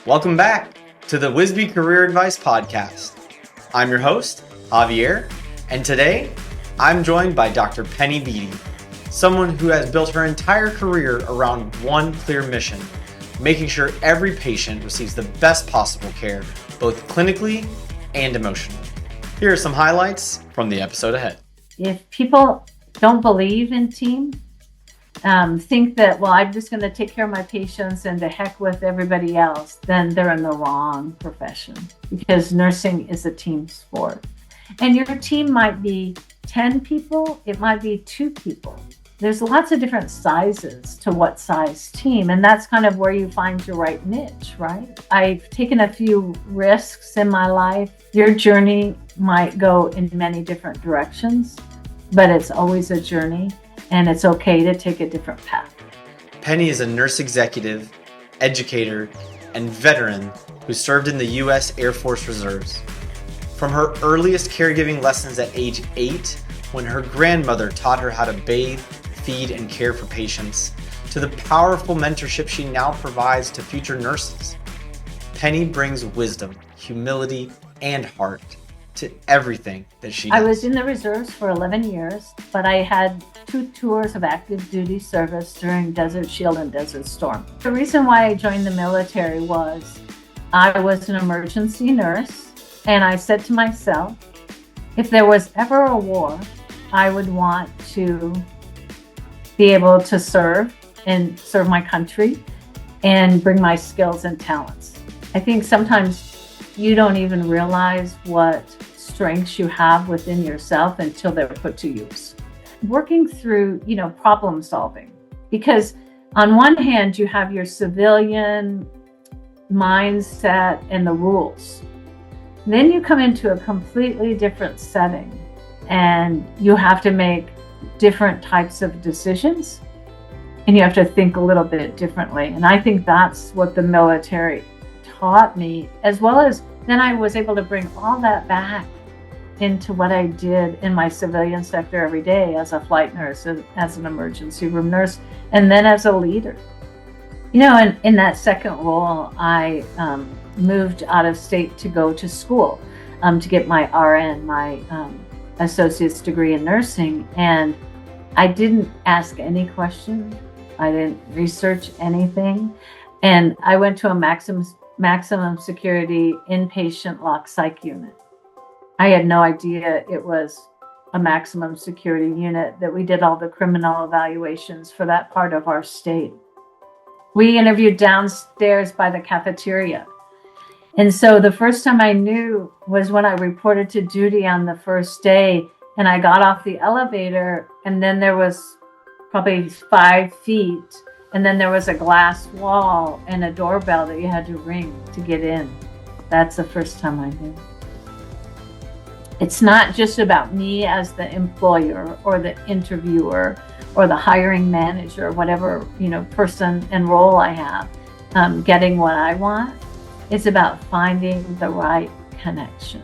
Welcome back to the WISBE Career Advice Podcast. I'm your host, Javier, and today I'm joined by Dr. Penny Beattie, someone who has built her entire career around one clear mission, making sure every patient receives the best possible care, both clinically and emotionally. Here are some highlights from the episode ahead. If people don't believe in team, think that, well, I'm just going to take care of my patients and to heck with everybody else, then they're in the wrong profession, because nursing is a team sport. And your team might be 10 people, it might be 2 people. There's lots of different sizes to what size team, and that's kind of where you find your right niche, right? I've taken a few risks in my life. Your journey might go in many different directions, but it's always a journey, and it's okay to take a different path. Penny is a nurse executive, educator, and veteran who served in the U.S. Air Force Reserves. From her earliest caregiving lessons at age 8, when her grandmother taught her how to bathe, feed, and care for patients, to the powerful mentorship she now provides to future nurses, Penny brings wisdom, humility, and heart to everything that she does. I was in the reserves for 11 years, but I had 2 tours of active duty service during Desert Shield and Desert Storm. The reason why I joined the military was I was an emergency nurse, and I said to myself, if there was ever a war, I would want to be able to serve my country and bring my skills and talents. I think sometimes you don't even realize what strengths you have within yourself until they're put to use. Working through, problem solving, because on one hand, you have your civilian mindset and the rules. Then you come into a completely different setting and you have to make different types of decisions and you have to think a little bit differently. And I think that's what the military taught me, as well as then I was able to bring all that back into what I did in my civilian sector every day as a flight nurse, as an emergency room nurse, and then as a leader. And in that second role, I moved out of state to go to school to get my RN, my associate's degree in nursing. And I didn't ask any questions. I didn't research anything. And I went to a maximum security inpatient lock psych unit. I had no idea it was a maximum security unit, that we did all the criminal evaluations for that part of our state. We interviewed downstairs by the cafeteria. And so the first time I knew was when I reported to duty on the first day, and I got off the elevator, and then there was probably 5 feet, and then there was a glass wall and a doorbell that you had to ring to get in. That's the first time I knew. It's not just about me as the employer or the interviewer or the hiring manager, whatever person and role I have, getting what I want. It's about finding the right connection.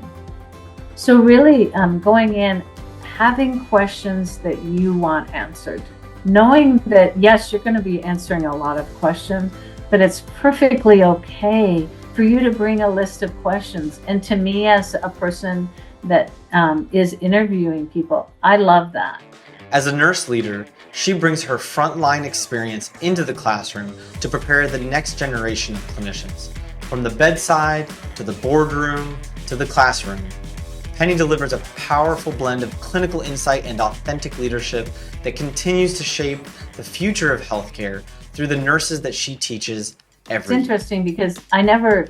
So really going in, having questions that you want answered, knowing that yes, you're going to be answering a lot of questions, but it's perfectly okay for you to bring a list of questions. And to me, as a person that is interviewing people, I love that. As a nurse leader, she brings her frontline experience into the classroom to prepare the next generation of clinicians. From the bedside to the boardroom to the classroom, Penny delivers a powerful blend of clinical insight and authentic leadership that continues to shape the future of healthcare through the nurses that she teaches every It's interesting because I never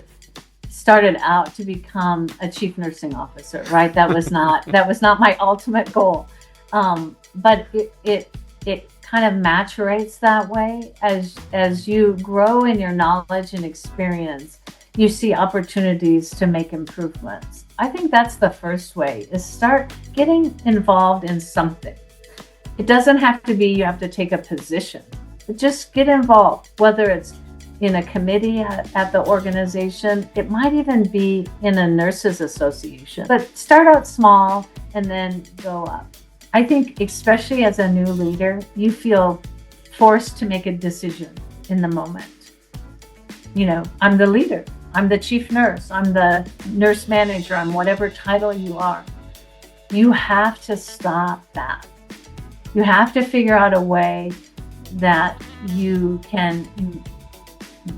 started out to become a chief nursing officer, right? That was not my ultimate goal. But it kind of maturates that way as you grow in your knowledge and experience. You see opportunities to make improvements. I think that's the first way, is start getting involved in something. It doesn't have to be you have to take a position, but just get involved, whether it's in a committee at the organization. It might even be in a nurses association, but start out small and then go up. I think especially as a new leader, you feel forced to make a decision in the moment. I'm the leader. I'm the chief nurse, I'm the nurse manager, I'm whatever title you are. You have to stop that. You have to figure out a way that you can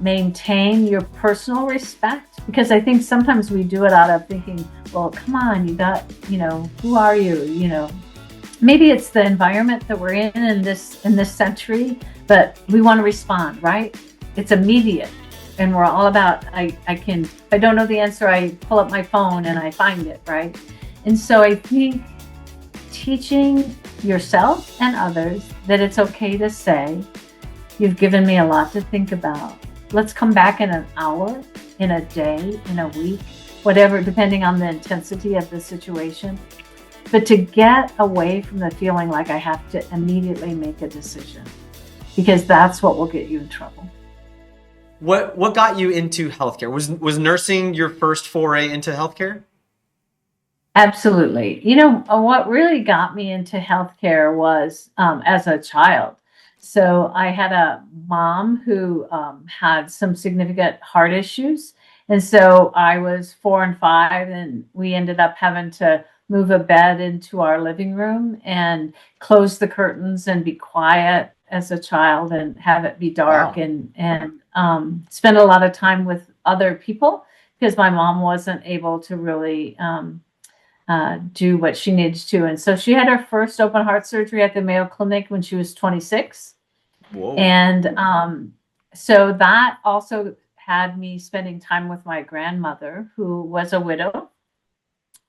maintain your personal respect, because I think sometimes we do it out of thinking, well, come on, you got, who are you? Maybe it's the environment that we're in this century, but we want to respond, right? It's immediate, and we're all about, if I don't know the answer, I pull up my phone and I find it, right? And so I think teaching yourself and others that it's okay to say, you've given me a lot to think about. Let's come back in an hour, in a day, in a week, whatever, depending on the intensity of the situation. But to get away from the feeling like I have to immediately make a decision, because that's what will get you in trouble. What got you into healthcare? Was nursing your first foray into healthcare? Absolutely. What really got me into healthcare was as a child. So I had a mom who had some significant heart issues. And so I was 4 and 5, and we ended up having to move a bed into our living room and close the curtains and be quiet as a child and have it be dark. Wow. and spend a lot of time with other people, because my mom wasn't able to really do what she needed to. And so she had her first open heart surgery at the Mayo Clinic when she was 26. Whoa. And so that also had me spending time with my grandmother, who was a widow.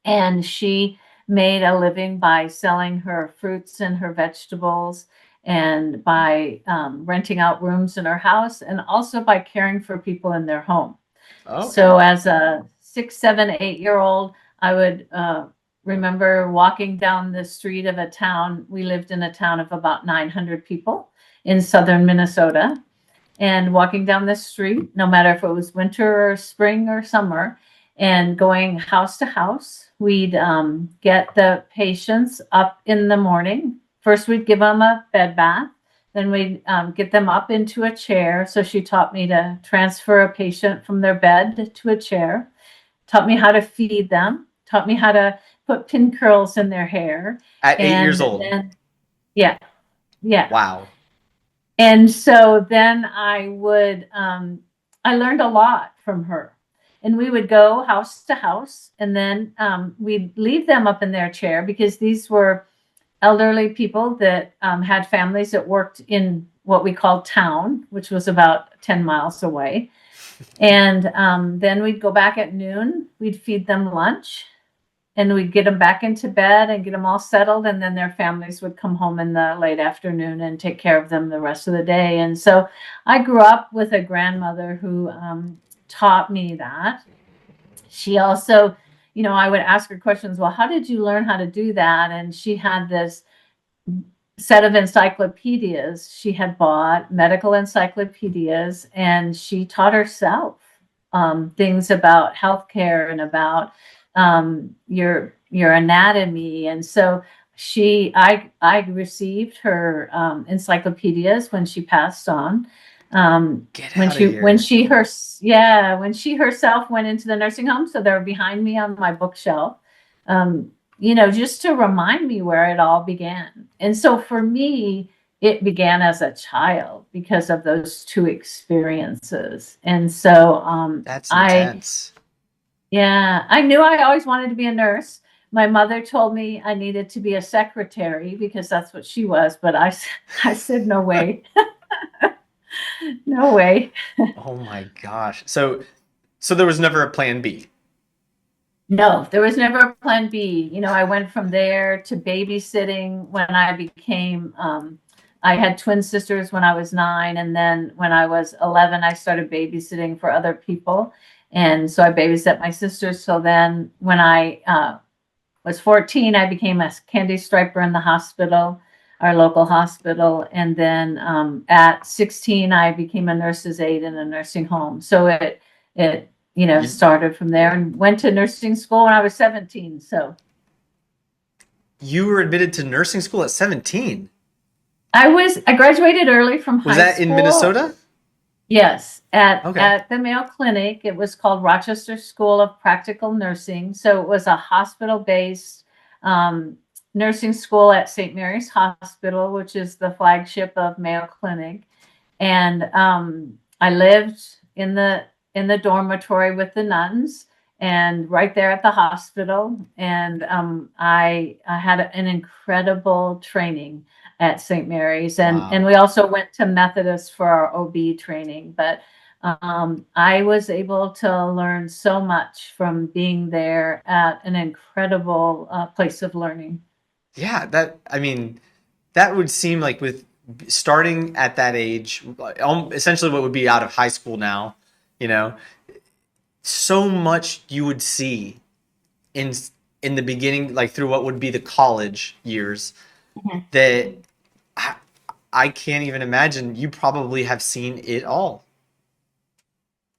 And she made a living by selling her fruits and her vegetables, and by renting out rooms in her house, and also by caring for people in their home. Okay. So as a 6, 7, 8-year-old, I would remember walking down the street of a town. We lived in a town of about 900 people in southern Minnesota, and walking down the street, no matter if it was winter or spring or summer, and going house to house. We'd get the patients up in the morning. First, we'd give them a bed bath. Then we'd get them up into a chair. So she taught me to transfer a patient from their bed to a chair, taught me how to feed them, taught me how to put pin curls in their hair. At 8 years old? Yeah. Wow. And so then I learned a lot from her. And we would go house to house, and then we'd leave them up in their chair, because these were elderly people that had families that worked in what we called town, which was about 10 miles away. And then we'd go back at noon, we'd feed them lunch, and we'd get them back into bed and get them all settled. And then their families would come home in the late afternoon and take care of them the rest of the day. And so I grew up with a grandmother who taught me that. She also, I would ask her questions. Well, how did you learn how to do that? And she had this set of encyclopedias. She had bought medical encyclopedias, and she taught herself things about healthcare and about your anatomy. And so I received her encyclopedias when she passed on. When she herself went into the nursing home, so they're behind me on my bookshelf, just to remind me where it all began. And so for me, it began as a child because of those two experiences. And so that's intense. I knew I always wanted to be a nurse. My mother told me I needed to be a secretary because that's what she was, but I said no way. No way. Oh my gosh. So there was never a plan B? No, there was never a plan B. I went from there to babysitting when I became, I had twin sisters when I was 9. And then when I was 11, I started babysitting for other people. And so I babysat my sisters. So then when I was 14, I became a candy striper in the hospital, our local hospital. And then at 16, I became a nurse's aide in a nursing home. So it started from there, and went to nursing school when I was 17. So you were admitted to nursing school at 17? I graduated early from high school. Was that in Minnesota? Yes, Okay. at the Mayo Clinic. It was called Rochester School of Practical Nursing. So it was a hospital-based um, nursing school at St. Mary's Hospital, which is the flagship of Mayo Clinic. And I lived in the dormitory with the nuns, and right there at the hospital. And I had an incredible training at St. Mary's, and Wow. we also went to Methodist for our OB training. But I was able to learn so much from being there at an incredible place of learning. Yeah, I mean, that would seem like with starting at that age, essentially what would be out of high school now, you know, so much you would see in in the beginning, like through what would be the college years, Mhm. that I, I can't even imagine. You probably have seen it all.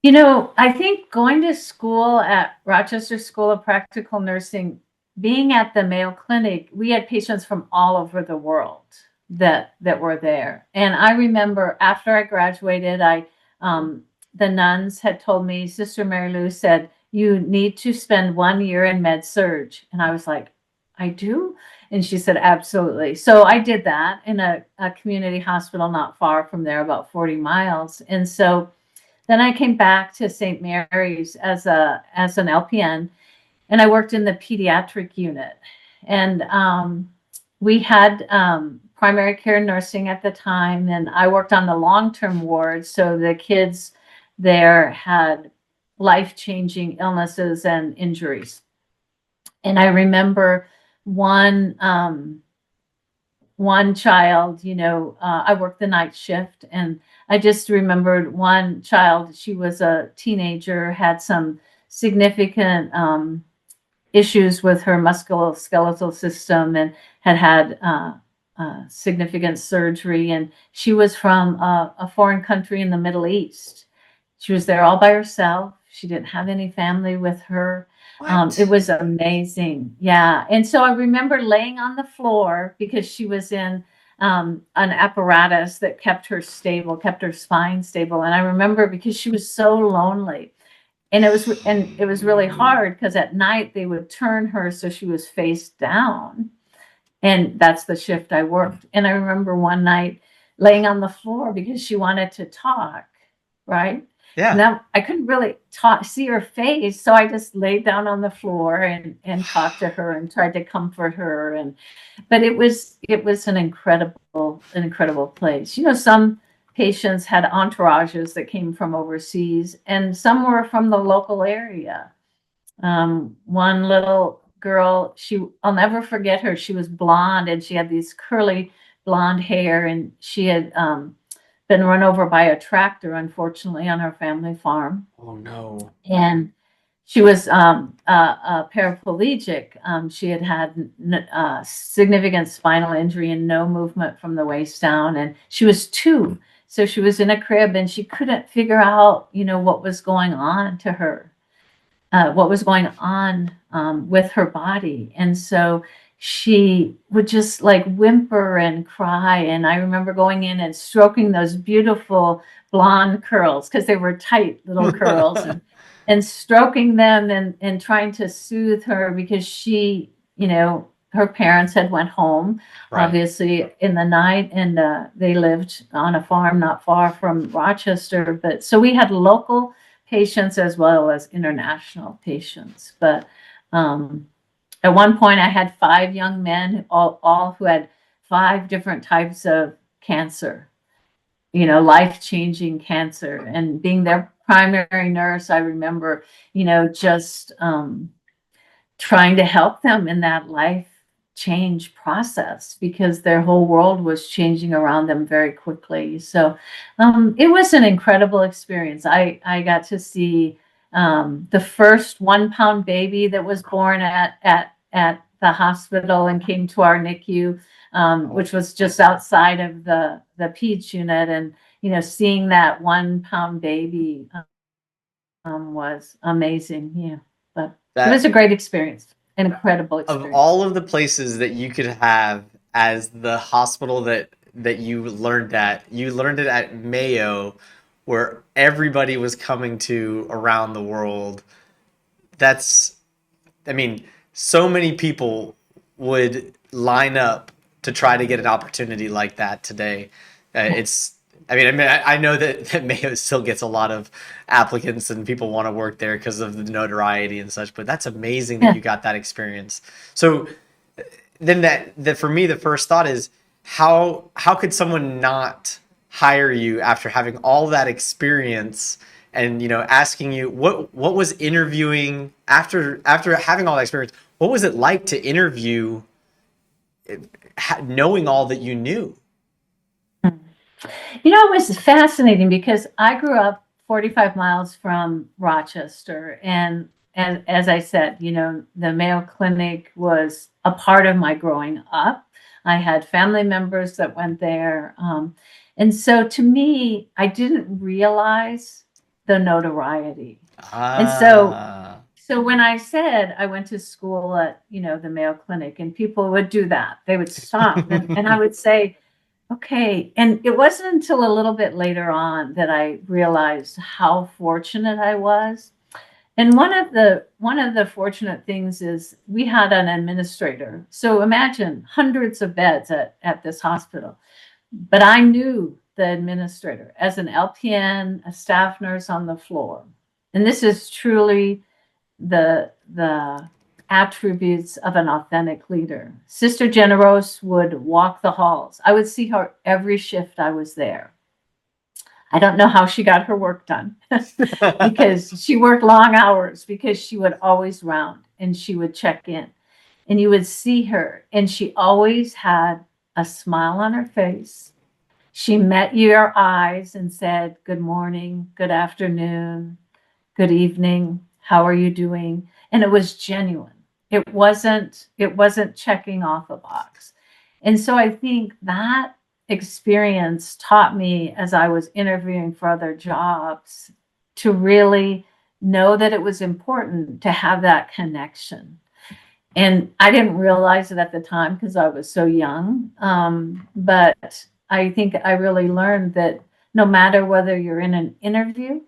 You know, I think going to school at Rochester School of Practical Nursing, being at the Mayo Clinic, we had patients from all over the world that were there. And I remember after I graduated, I the nuns had told me, Sister Mary Lou said, you need to spend 1 year in med surge. And I was like, I do? And she said, absolutely. So I did that in a community hospital not far from there, about 40 miles. And so then I came back to St. Mary's as an LPN, and I worked in the pediatric unit. And we had primary care nursing at the time, and I worked on the long-term ward. So the kids there had life-changing illnesses and injuries. And I remember one one child, I worked the night shift, and I just remembered one child. She was a teenager, had some significant issues with her musculoskeletal system, and had significant surgery. And she was from a foreign country in the Middle East. She was there all by herself. She didn't have any family with her. It What? was amazing. Yeah. And so I remember laying on the floor because she was in an apparatus that kept her stable, kept her spine stable. And I remember because she was so lonely. And it was really hard because at night they would turn her so she was face down. And that's the shift I worked. And I remember one night laying on the floor because she wanted to talk, right? Yeah. Now I couldn't really see her face, so I just laid down on the floor and talked to her and tried to comfort her. But it was an incredible place. Some patients had entourages that came from overseas, and some were from the local area. One little girl, I'll never forget her. She was blonde, and she had these curly blonde hair, and she had been run over by a tractor, unfortunately, on her family farm. Oh no. And she was paraplegic. She had significant spinal injury and no movement from the waist down. And she was 2. So she was in a crib, and she couldn't figure out, what was going on to her. What was going on with her body. And so she would just like whimper and cry. And I remember going in and stroking those beautiful blonde curls because they were tight little curls, and stroking them and trying to soothe her because she, her parents had went home, Right. obviously, in the night, and they lived on a farm not far from Rochester. But so we had local patients as well as international patients. But at one point, I had 5 young men, all who had 5 different types of cancer, life-changing cancer. And being their primary nurse, I remember, just trying to help them in that life change process because their whole world was changing around them very quickly. So it was an incredible experience. I got to see the first 1-pound baby that was born at the hospital and came to our NICU, which was just outside of the peds unit. And seeing that 1-pound baby was amazing. Yeah, but it was That a great experience, an incredible of experience. all of the places that you could have as the hospital that you learned at, you learned it at Mayo. where everybody was coming to around the world. That's, I mean, so many people would line up to try to get an opportunity like that today. I know that Mayo still gets a lot of applicants and people want to work there because of the notoriety and such, but that's amazing that you got that experience. So then that for me, the first thought is how could someone not hire you after having all that experience and, asking you what was interviewing after having all that experience, what was it like to interview knowing all that you knew? It was fascinating because I grew up 45 miles from Rochester. And as I said, the Mayo Clinic was a part of my growing up. I had family members that went there. And so to me, I didn't realize the notoriety. And so when I said I went to school at, the Mayo Clinic, and people would do that, they would stop and I would say, okay. And it wasn't until a little bit later on that I realized how fortunate I was. And one of the fortunate things is we had an administrator. So imagine hundreds of beds at this hospital. But I knew the administrator as an LPN, a staff nurse on the floor. And this is truly the attributes of an authentic leader. Sister Generose would walk the halls. I would see her every shift I was there. I don't know how she got her work done because she worked long hours, because she would always round and she would check in and you would see her and she always had a smile on her face. She met your eyes and said, good morning, good afternoon, good evening. How are you doing? And it was genuine. It wasn't checking off a box. And so I think that experience taught me, as I was interviewing for other jobs, to really know that it was important to have that connection. And I didn't realize it at the time because I was so young. But I think I really learned that no matter whether you're in an interview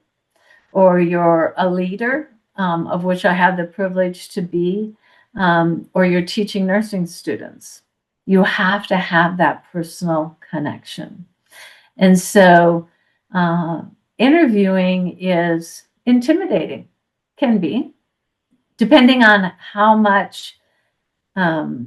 or you're a leader, of which I had the privilege to be, or you're teaching nursing students, you have to have that personal connection. And so interviewing is intimidating, can be, depending on how much, how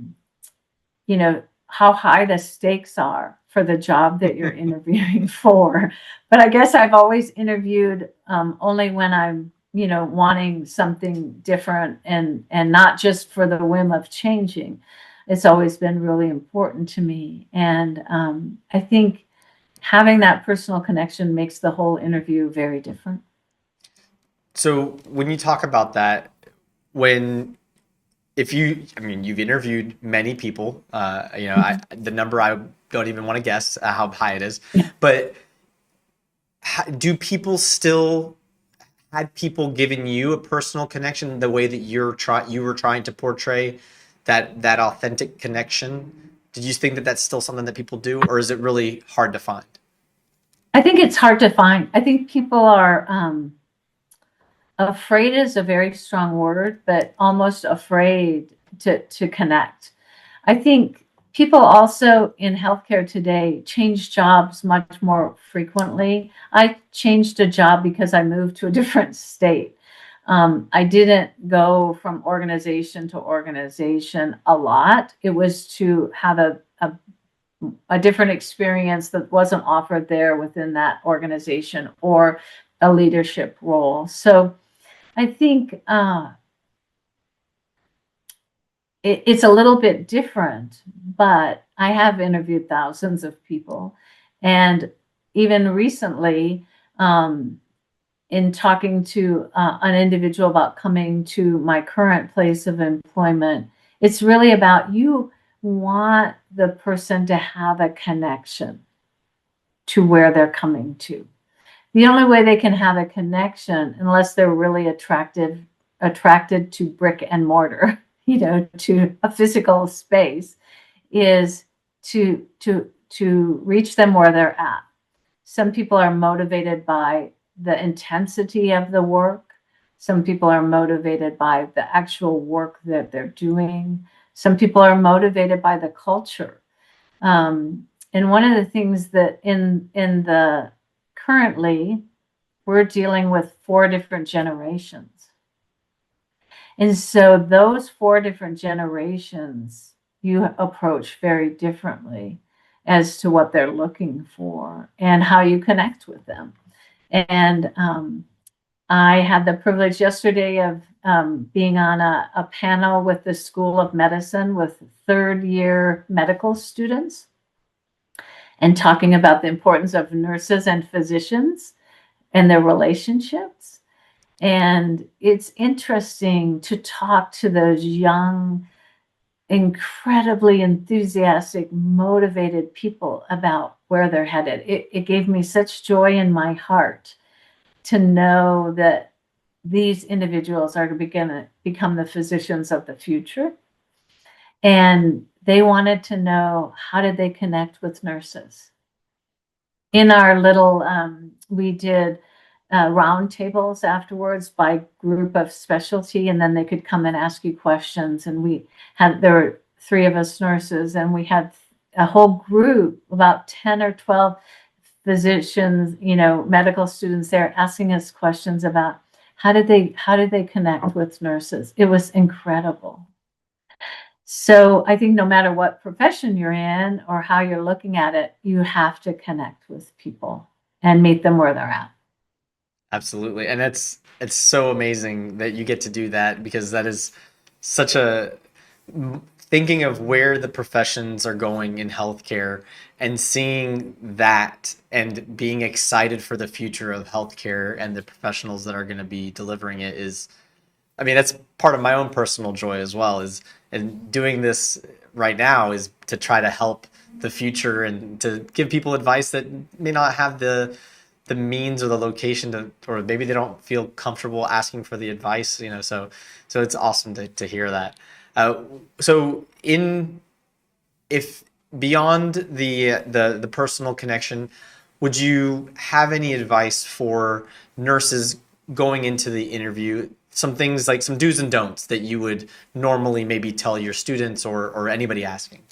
high the stakes are for the job that you're interviewing for. But I guess I've always interviewed only when I'm wanting something different and not just for the whim of changing. It's always been really important to me. And I think having that personal connection makes the whole interview very different. So when you talk about that, you've interviewed many people, the number I don't even want to guess how high it is, but do people still had people giving you a personal connection the way that you were trying to portray that authentic connection? Did you think that that's still something that people do, or is it really hard to find? I think it's hard to find. I think people are afraid is a very strong word, but almost afraid to connect. I think people also in healthcare today change jobs much more frequently. I changed a job because I moved to a different state. I didn't go from organization to organization a lot. It was to have a different experience that wasn't offered there within that organization, or a leadership role. So I think it's a little bit different, but I have interviewed thousands of people. And even recently, in talking to an individual about coming to my current place of employment, it's really about, you want the person to have a connection to where they're coming to. The only way they can have a connection, unless they're really attracted to brick and mortar, to a physical space, is to reach them where they're at. Some people are motivated by the intensity of the work. Some people are motivated by the actual work that they're doing. Some people are motivated by the culture. And one of the things that in the currently, we're dealing with 4 different generations. And so those 4 different generations you approach very differently as to what they're looking for and how you connect with them. And I had the privilege yesterday of being on a panel with the School of Medicine with 3rd-year medical students and talking about the importance of nurses and physicians and their relationships. And it's interesting to talk to those young, incredibly enthusiastic, motivated people about where they're headed. It gave me such joy in my heart to know that these individuals are going to become the physicians of the future. And they wanted to know, how did they connect with nurses? In our little, we did round tables afterwards by group of specialty, and then they could come and ask you questions. And there were 3 of us nurses, and we had a whole group, about 10 or 12 physicians, medical students there, asking us questions about how did they connect with nurses. It was incredible. So I think no matter what profession you're in or how you're looking at it, you have to connect with people and meet them where they're at. Absolutely. And it's so amazing that you get to do that, because that is such a thinking of where the professions are going in healthcare and seeing that and being excited for the future of healthcare and the professionals that are going to be delivering it is, I mean, that's part of my own personal joy as well, and doing this right now is to try to help the future and to give people advice that may not have the means or the location to, or maybe they don't feel comfortable asking for the advice, so it's awesome to hear that. So if beyond the personal connection, would you have any advice for nurses going into the interview? Some things, like some do's and don'ts that you would normally maybe tell your students or anybody asking?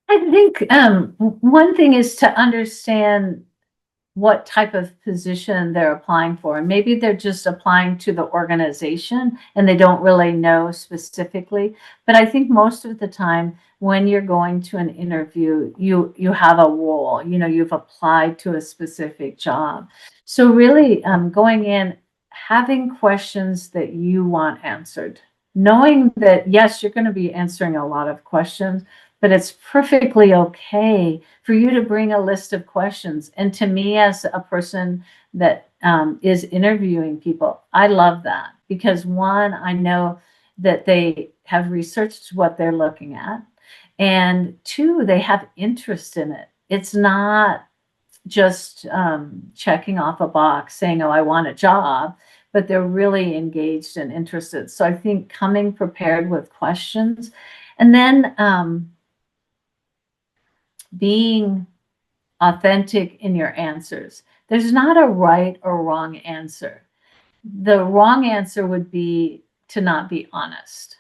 I think one thing is to understand what type of position they're applying for. And maybe they're just applying to the organization and they don't really know specifically. But I think most of the time when you're going to an interview, you have a role, you've applied to a specific job. So really going in, having questions that you want answered, knowing that, yes, you're going to be answering a lot of questions, but it's perfectly okay for you to bring a list of questions. And to me, as a person that is interviewing people, I love that, because 1, I know that they have researched what they're looking at, and 2, they have interest in it. It's not just checking off a box saying, oh, I want a job, but they're really engaged and interested. So I think coming prepared with questions, and then being authentic in your answers. There's not a right or wrong answer. The wrong answer would be to not be honest.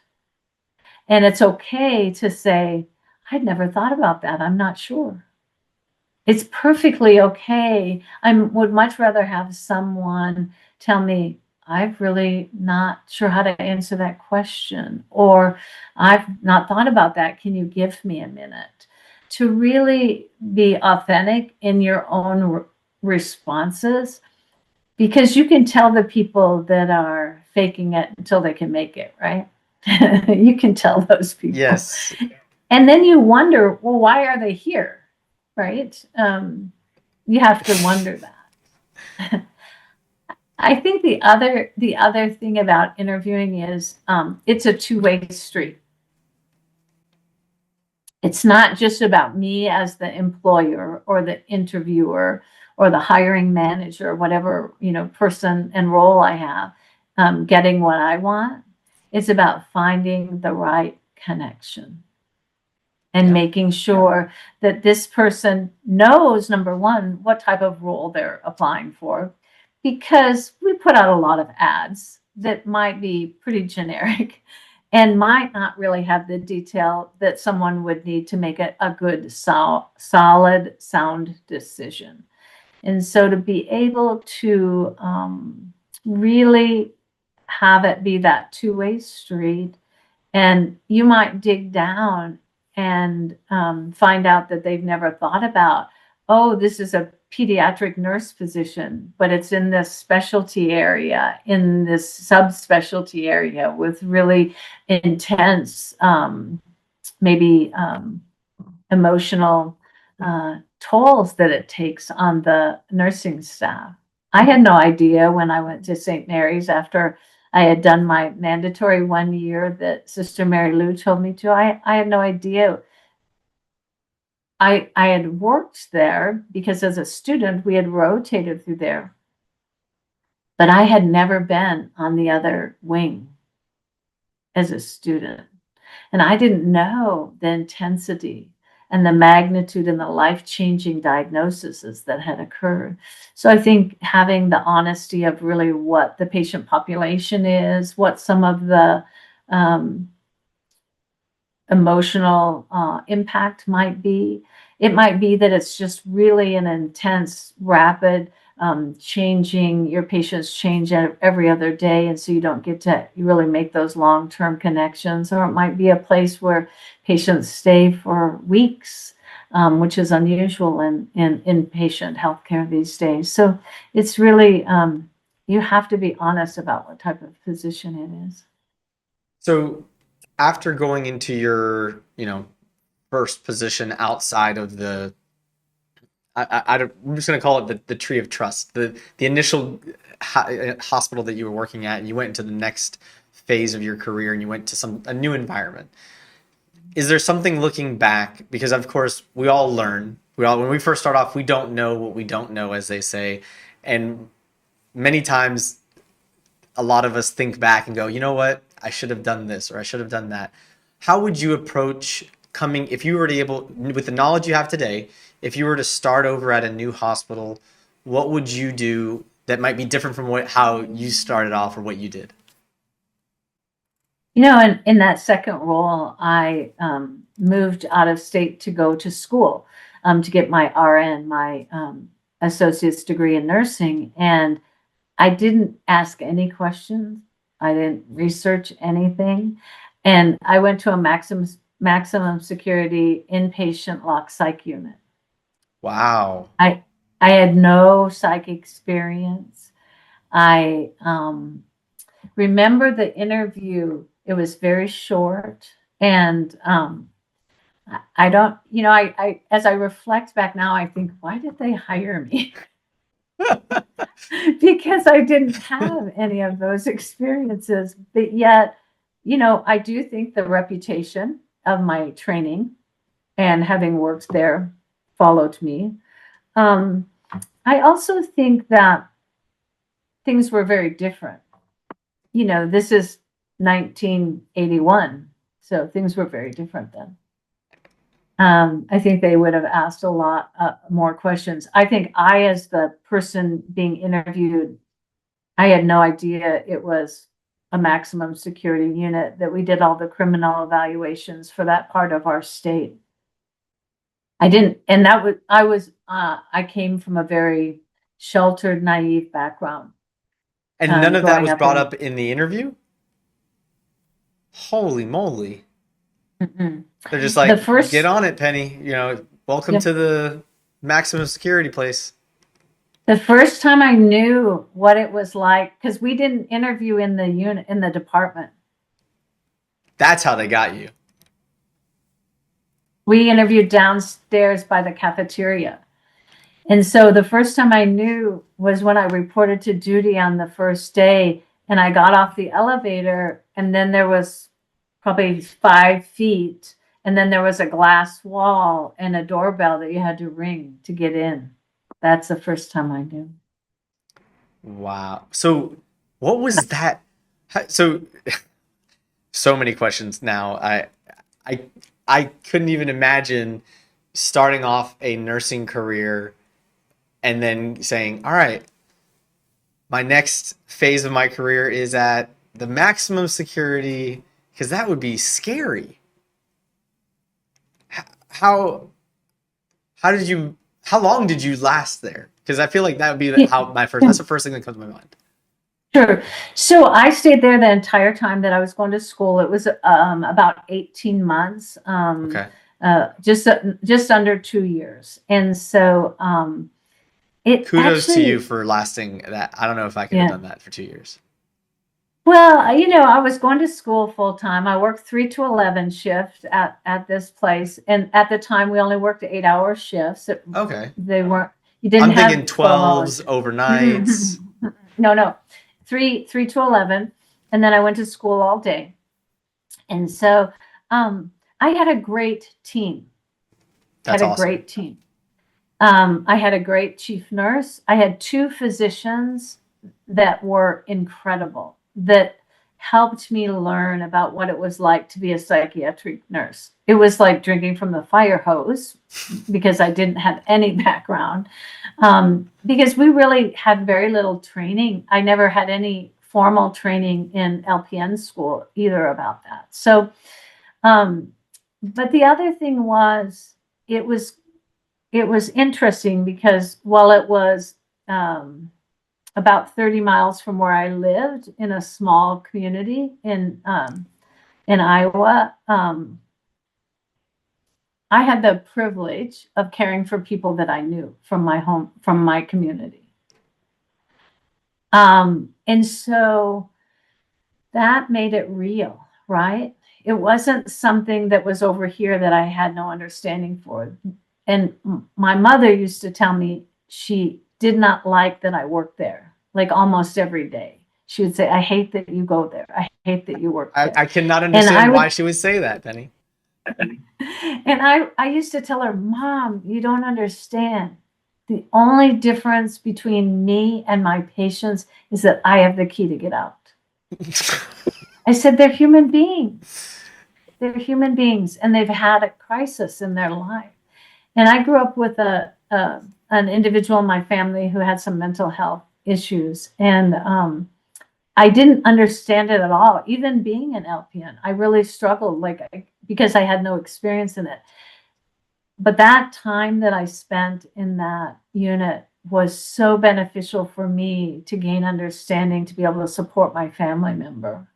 And it's okay to say, I'd never thought about that. I'm not sure. It's perfectly okay. I would much rather have someone tell me, I'm really not sure how to answer that question, or I've not thought about that. Can you give me a minute? To really be authentic in your own responses, because you can tell the people that are faking it until they can make it, right? You can tell those people. Yes. And then you wonder, well, why are they here? Right? You have to wonder that. I think the other thing about interviewing is it's a two-way street. It's not just about me as the employer or the interviewer or the hiring manager, whatever person and role I have, getting what I want. It's about finding the right connection and Yeah. making sure that this person knows, number one, what type of role they're applying for, because we put out a lot of ads that might be pretty generic and might not really have the detail that someone would need to make a good, solid, sound decision. And so to be able to really have it be that two-way street, and you might dig down and find out that they've never thought about, oh, this is a pediatric nurse position, but it's in this specialty area, in this subspecialty area with really intense, maybe emotional tolls that it takes on the nursing staff. I had no idea when I went to St. Mary's after I had done my mandatory 1 year that Sister Mary Lou told me to. I had no idea. I had worked there because as a student, we had rotated through there, but I had never been on the other wing as a student. And I didn't know the intensity and the magnitude and the life-changing diagnoses that had occurred. So I think having the honesty of really what the patient population is, what some of the emotional impact might be. It might be that it's just really an intense, rapid changing. Your patients change every other day, and so you don't get to really make those long-term connections. Or it might be a place where patients stay for weeks, which is unusual in inpatient healthcare these days. So it's really, you have to be honest about what type of position it is. So after going into your, first position outside of the, I'm just going to call it the tree of trust, the initial hospital that you were working at, and you went into the next phase of your career and you went to a new environment. Is there something looking back? Because of course we all learn. When we first start off, we don't know what we don't know, as they say. And many times a lot of us think back and go, you know what? I should have done this or I should have done that. How would you approach coming, if you were to able, with the knowledge you have today, if you were to start over at a new hospital, what would you do that might be different from how you started off or what you did? In that second role, I moved out of state to go to school to get my RN, my associate's degree in nursing. And I didn't ask any questions. I didn't research anything. And I went to a maximum security inpatient lock psych unit. Wow. I had no psych experience. I remember the interview. It was very short, and I don't, I as I reflect back now, I think, why did they hire me? Because I didn't have any of those experiences. But yet, I do think the reputation of my training and having worked there followed me. I also think that things were very different. This is 1981, so things were very different then. I think they would have asked a lot more questions. I think as the person being interviewed, I had no idea it was a maximum security unit, that we did all the criminal evaluations for that part of our state. I didn't, and I came from a very sheltered, naive background. And none of that was brought up in the interview? Holy moly. Mm-mm. They're just like, get on it, Penny. Welcome to the maximum security place. The first time I knew what it was like, because we didn't interview in the unit, in the department. That's how they got you. We interviewed downstairs by the cafeteria. And so the first time I knew was when I reported to duty on the first day, and I got off the elevator, and then there was probably 5 feet, and then there was a glass wall and a doorbell that you had to ring to get in. That's the first time I knew. Wow. So what was that? So many questions now. I couldn't even imagine starting off a nursing career and then saying, all right, my next phase of my career is at the maximum security, because that would be scary. How how long did you last there? Because I feel like that would be that's the first thing that comes to my mind. Sure. So I stayed there the entire time that I was going to school. It was about 18 months, Okay. just under 2 years. And so it Kudos to you actually, for lasting that. I don't know if I could have yeah. done that for 2 years. Well, I was going to school full time. I worked 3 to 11 shift at this place, and at the time we only worked 8-hour shifts. Okay. They weren't. You didn't I'm thinking have 12s, 12 hours. overnights. No, 3 to 11, and then I went to school all day. And so I had a great team. That's Had a awesome. great team. I had a great chief nurse. I had 2 physicians that were incredible, that helped me learn about what it was like to be a psychiatric nurse. It was like drinking from the fire hose because I didn't have any background. Because we really had very little training. I never had any formal training in LPN school either about that. So, but the other thing was, it was interesting because while it was about 30 miles from where I lived in a small community in Iowa, I had the privilege of caring for people that I knew from my home, from my community. And so that made it real, right? It wasn't something that was over here that I had no understanding for. And my mother used to tell me she did not like that I worked there, like almost every day. She would say, I hate that you go there. I hate that you work there. I cannot understand why she would say that, Penny. And I used to tell her, Mom, you don't understand. The only difference between me and my patients is that I have the key to get out. I said, they're human beings. They're human beings, and they've had a crisis in their life. And I grew up with an individual in my family who had some mental health issues. And I didn't understand it at all. Even being an LPN, I really struggled because I had no experience in it. But that time that I spent in that unit was so beneficial for me to gain understanding, to be able to support my family member,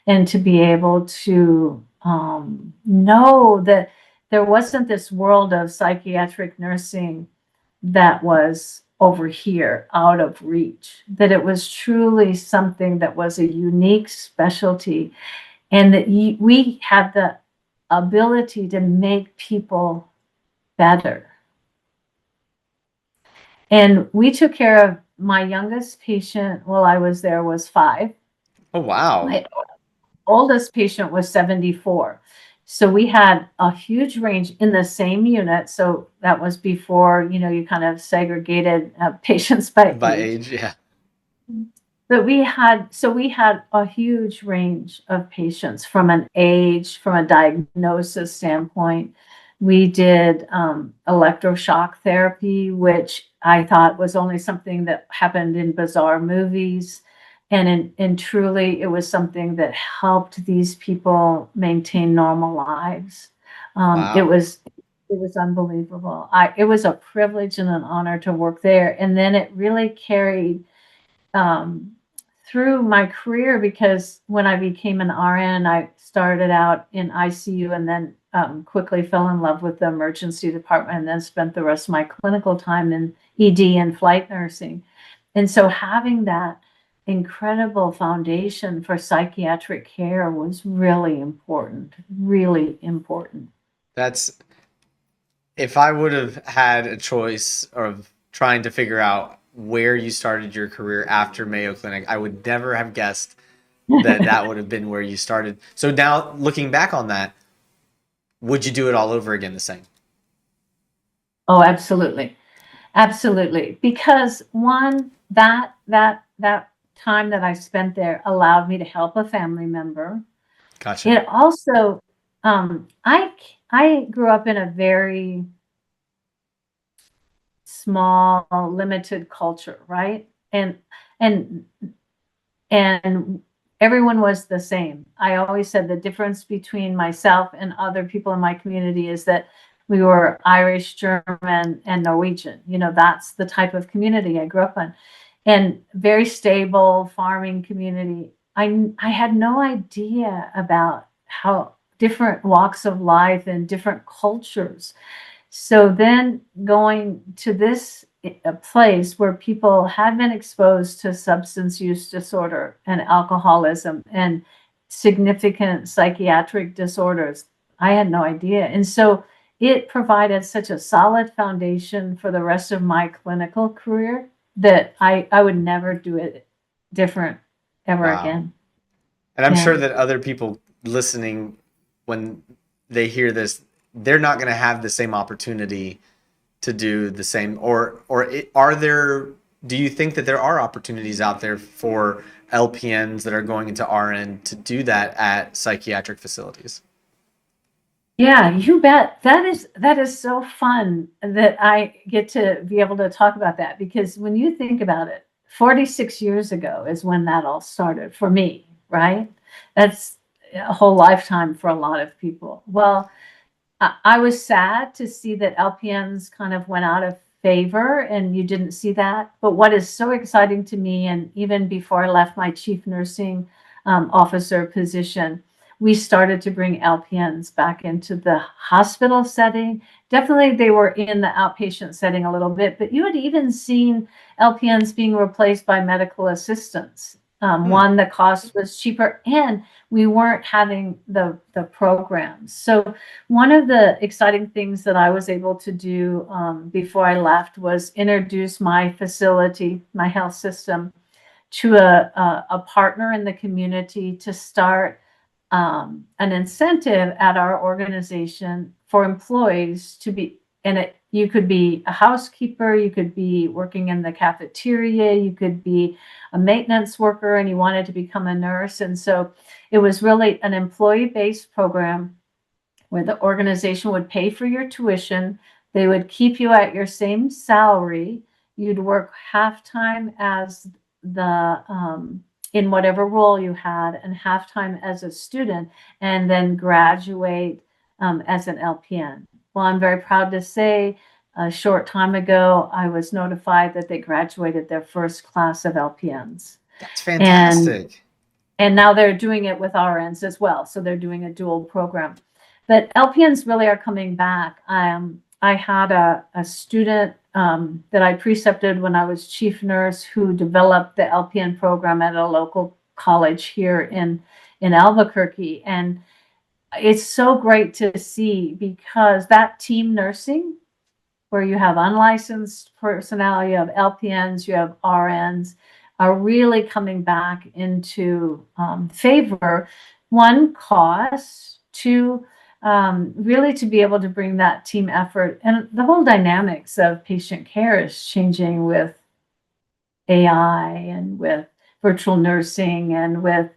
and to be able to know that there wasn't this world of psychiatric nursing that was over here out of reach, that it was truly something that was a unique specialty, and that we had the ability to make people better. And we took care of my youngest patient while I was there was 5. Oh, wow. My oldest patient was 74. So we had a huge range in the same unit. So that was before, you kind of segregated patients by age. Yeah. But we had a huge range of patients from an age, from a diagnosis standpoint. We did electroshock therapy, which I thought was only something that happened in bizarre movies. And truly, it was something that helped these people maintain normal lives. Wow. It was unbelievable. It was a privilege and an honor to work there. And then it really carried through my career, because when I became an RN, I started out in ICU and then quickly fell in love with the emergency department, and then spent the rest of my clinical time in ED and flight nursing. And so having that incredible foundation for psychiatric care was really important, really important. If I would have had a choice of trying to figure out where you started your career after Mayo Clinic, I would never have guessed that would have been where you started. So now, looking back on that, would you do it all over again the same? Oh, absolutely. Absolutely. Because one, that time that I spent there allowed me to help a family member. Gotcha. It also I grew up in a very small, limited culture, right? And and everyone was the same. I always said the difference between myself and other people in my community is that we were Irish, German, and Norwegian. That's the type of community I grew up in, and very stable farming community. I had no idea about how different walks of life and different cultures. So then going to this a place where people had been exposed to substance use disorder and alcoholism and significant psychiatric disorders, I had no idea. And so it provided such a solid foundation for the rest of my clinical career that I would never do it different ever Wow. again. And I'm Yeah. sure that other people listening, when they hear this, they're not going to have the same opportunity to do the same. Are there? Do you think that there are opportunities out there for LPNs that are going into RN to do that at psychiatric facilities? Yeah, you bet. That is so fun that I get to be able to talk about that, because when you think about it, 46 years ago is when that all started for me, right? That's a whole lifetime for a lot of people. Well, I was sad to see that LPNs kind of went out of favor and you didn't see that. But what is so exciting to me, and even before I left my chief nursing officer position, we started to bring LPNs back into the hospital setting. Definitely, they were in the outpatient setting a little bit, but you had even seen LPNs being replaced by medical assistants. Hmm. One, the cost was cheaper, and we weren't having the programs. So one of the exciting things that I was able to do before I left was introduce my facility, my health system, to a partner in the community to start an incentive at our organization for employees to be in it. You could be a housekeeper, you could be working in the cafeteria, you could be a maintenance worker, and you wanted to become a nurse. And so it was really an employee-based program where the organization would pay for your tuition. They would keep you at your same salary. You'd work half-time as in whatever role you had, and half-time as a student, and then graduate as an LPN. Well, I'm very proud to say a short time ago, I was notified that they graduated their first class of LPNs. That's And fantastic. and now they're doing it with RNs as well. So they're doing a dual program. But LPNs really are coming back. I had a student that I precepted when I was chief nurse who developed the LPN program at a local college here in Albuquerque. And it's so great to see, because that team nursing, where you have unlicensed personnel, you have LPNs, you have RNs, are really coming back into favor. One, cost. Two, really to be able to bring that team effort. And the whole dynamics of patient care is changing with AI and with virtual nursing and with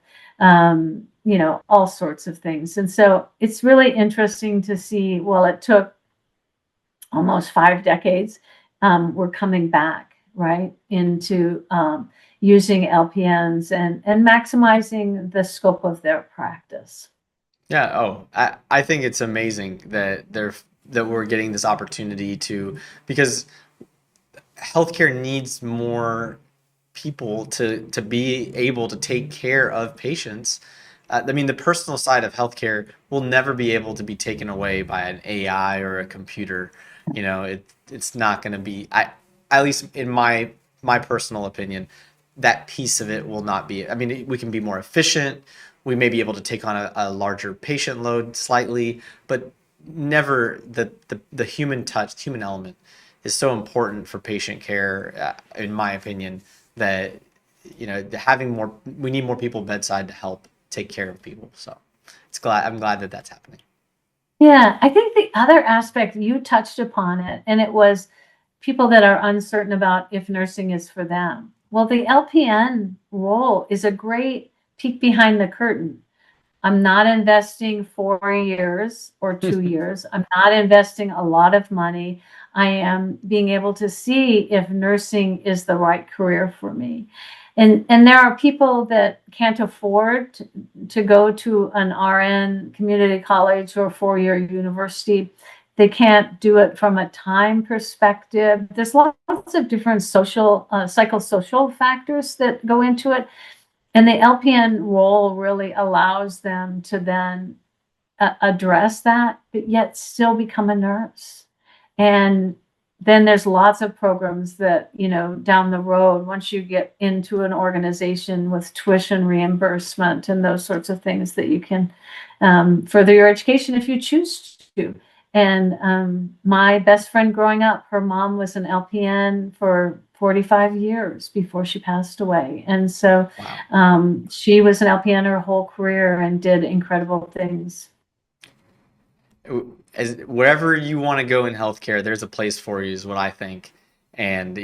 all sorts of things. And so it's really interesting to see. Well, it took almost 5 decades. We're coming back right into using LPNs and maximizing the scope of their practice. Yeah. Oh, I think it's amazing that we're getting this opportunity to, because healthcare needs more people to be able to take care of patients. I mean, the personal side of healthcare will never be able to be taken away by an AI or a computer. It's not going to be. At least in my personal opinion, that piece of it will not be. I mean, we can be more efficient. We may be able to take on a larger patient load slightly, but never the human touch, human element is so important for patient care, in my opinion, that having more, we need more people bedside to help take care of people. So I'm glad that that's happening. Yeah, I think the other aspect, you touched upon it, and it was people that are uncertain about if nursing is for them. Well, the LPN role is a great peek behind the curtain. I'm not investing 4 years or 2 years. I'm not investing a lot of money. I am being able to see if nursing is the right career for me. And there are people that can't afford to go to an RN community college or 4-year university. They can't do it from a time perspective. There's lots of different social, psychosocial factors that go into it. And the LPN role really allows them to then address that, but yet still become a nurse. And then there's lots of programs that, down the road, once you get into an organization with tuition reimbursement and those sorts of things, that you can further your education if you choose to. And my best friend growing up, her mom was an LPN for 45 years before she passed away. And so she was an LPN her whole career and did incredible things. Wherever you want to go in healthcare, there's a place for you, is what I think. And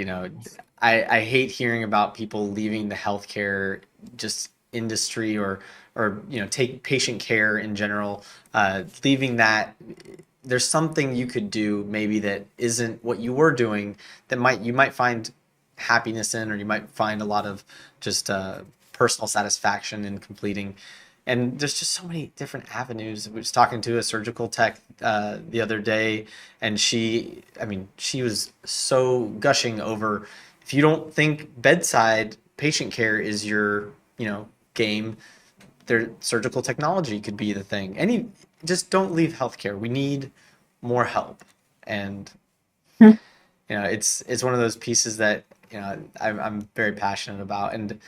I hate hearing about people leaving the healthcare just industry, or take patient care in general, leaving that. There's something you could do maybe that isn't what you were doing, that you might find happiness in, or you might find a lot of just personal satisfaction in completing. And there's just so many different avenues. I was talking to a surgical tech the other day, and she was so gushing over, if you don't think bedside patient care is your game, their surgical technology could be the thing. Just don't leave healthcare. We need more help, and it's one of those pieces that I'm very passionate about. And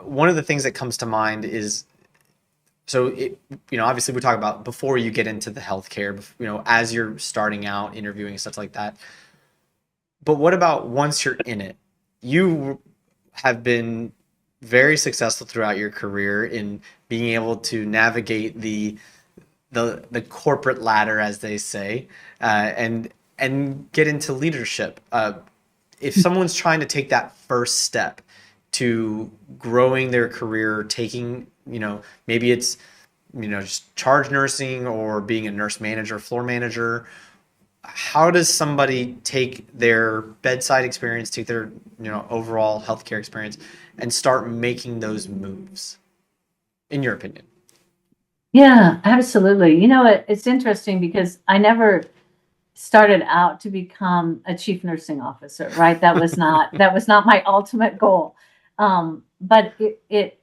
one of the things that comes to mind is, so obviously we talk about before you get into the healthcare, as you're starting out interviewing and stuff like that. But what about once you're in it? You have been very successful throughout your career in being able to navigate the corporate ladder, as they say, and get into leadership. If someone's trying to take that first step to growing their career, taking, maybe it's, just charge nursing or being a nurse manager, floor manager, how does somebody take their bedside experience, take their, overall healthcare experience, and start making those moves, in your opinion? Yeah, absolutely. It's interesting because I never started out to become a chief nursing officer, right? That was not my ultimate goal. But it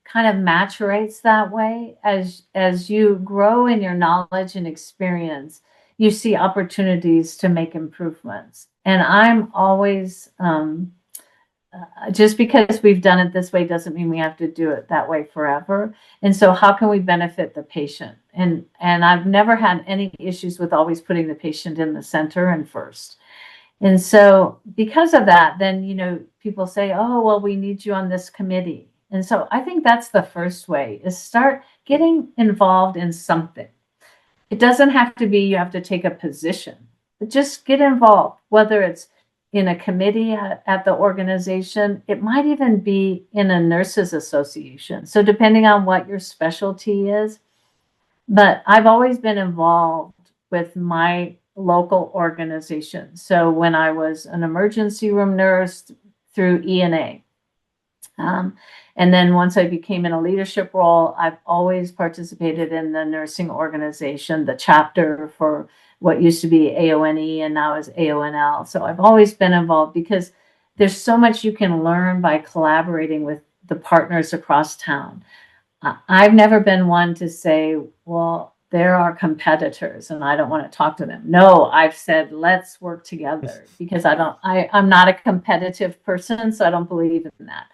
kind of maturates that way as you grow in your knowledge and experience. You see opportunities to make improvements, and I'm always just because we've done it this way doesn't mean we have to do it that way forever. And so how can we benefit the patient? And I've never had any issues with always putting the patient in the center and first. And so because of that, then, people say, oh, well, we need you on this committee. And so I think that's the first way, is start getting involved in something. It doesn't have to be you have to take a position, but just get involved, whether it's in a committee at the organization. It might even be in a nurses association. So depending on what your specialty is. But I've always been involved with my local organization. So when I was an emergency room nurse through ENA, and then once I became in a leadership role, I've always participated in the nursing organization, the chapter for what used to be AONE and now is AONL. So I've always been involved because there's so much you can learn by collaborating with the partners across town. I've never been one to say, well, there are competitors and I don't want to talk to them. No, I've said, let's work together, because I'm not a competitive person, so I don't believe in that.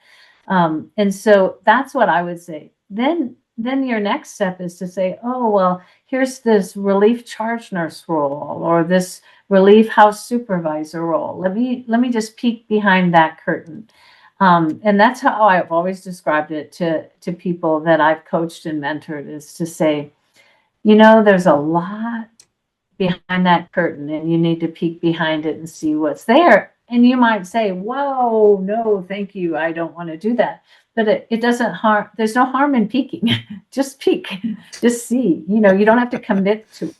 And so that's what I would say. Then your next step is to say, oh, well, here's this relief charge nurse role or this relief house supervisor role. Let me just peek behind that curtain. And that's how I've always described it to people that I've coached and mentored, is to say, there's a lot behind that curtain and you need to peek behind it and see what's there. And you might say, whoa, no, thank you. I don't want to do that. But it doesn't harm. There's no harm in peeking. Just peek, just see, you don't have to commit to it.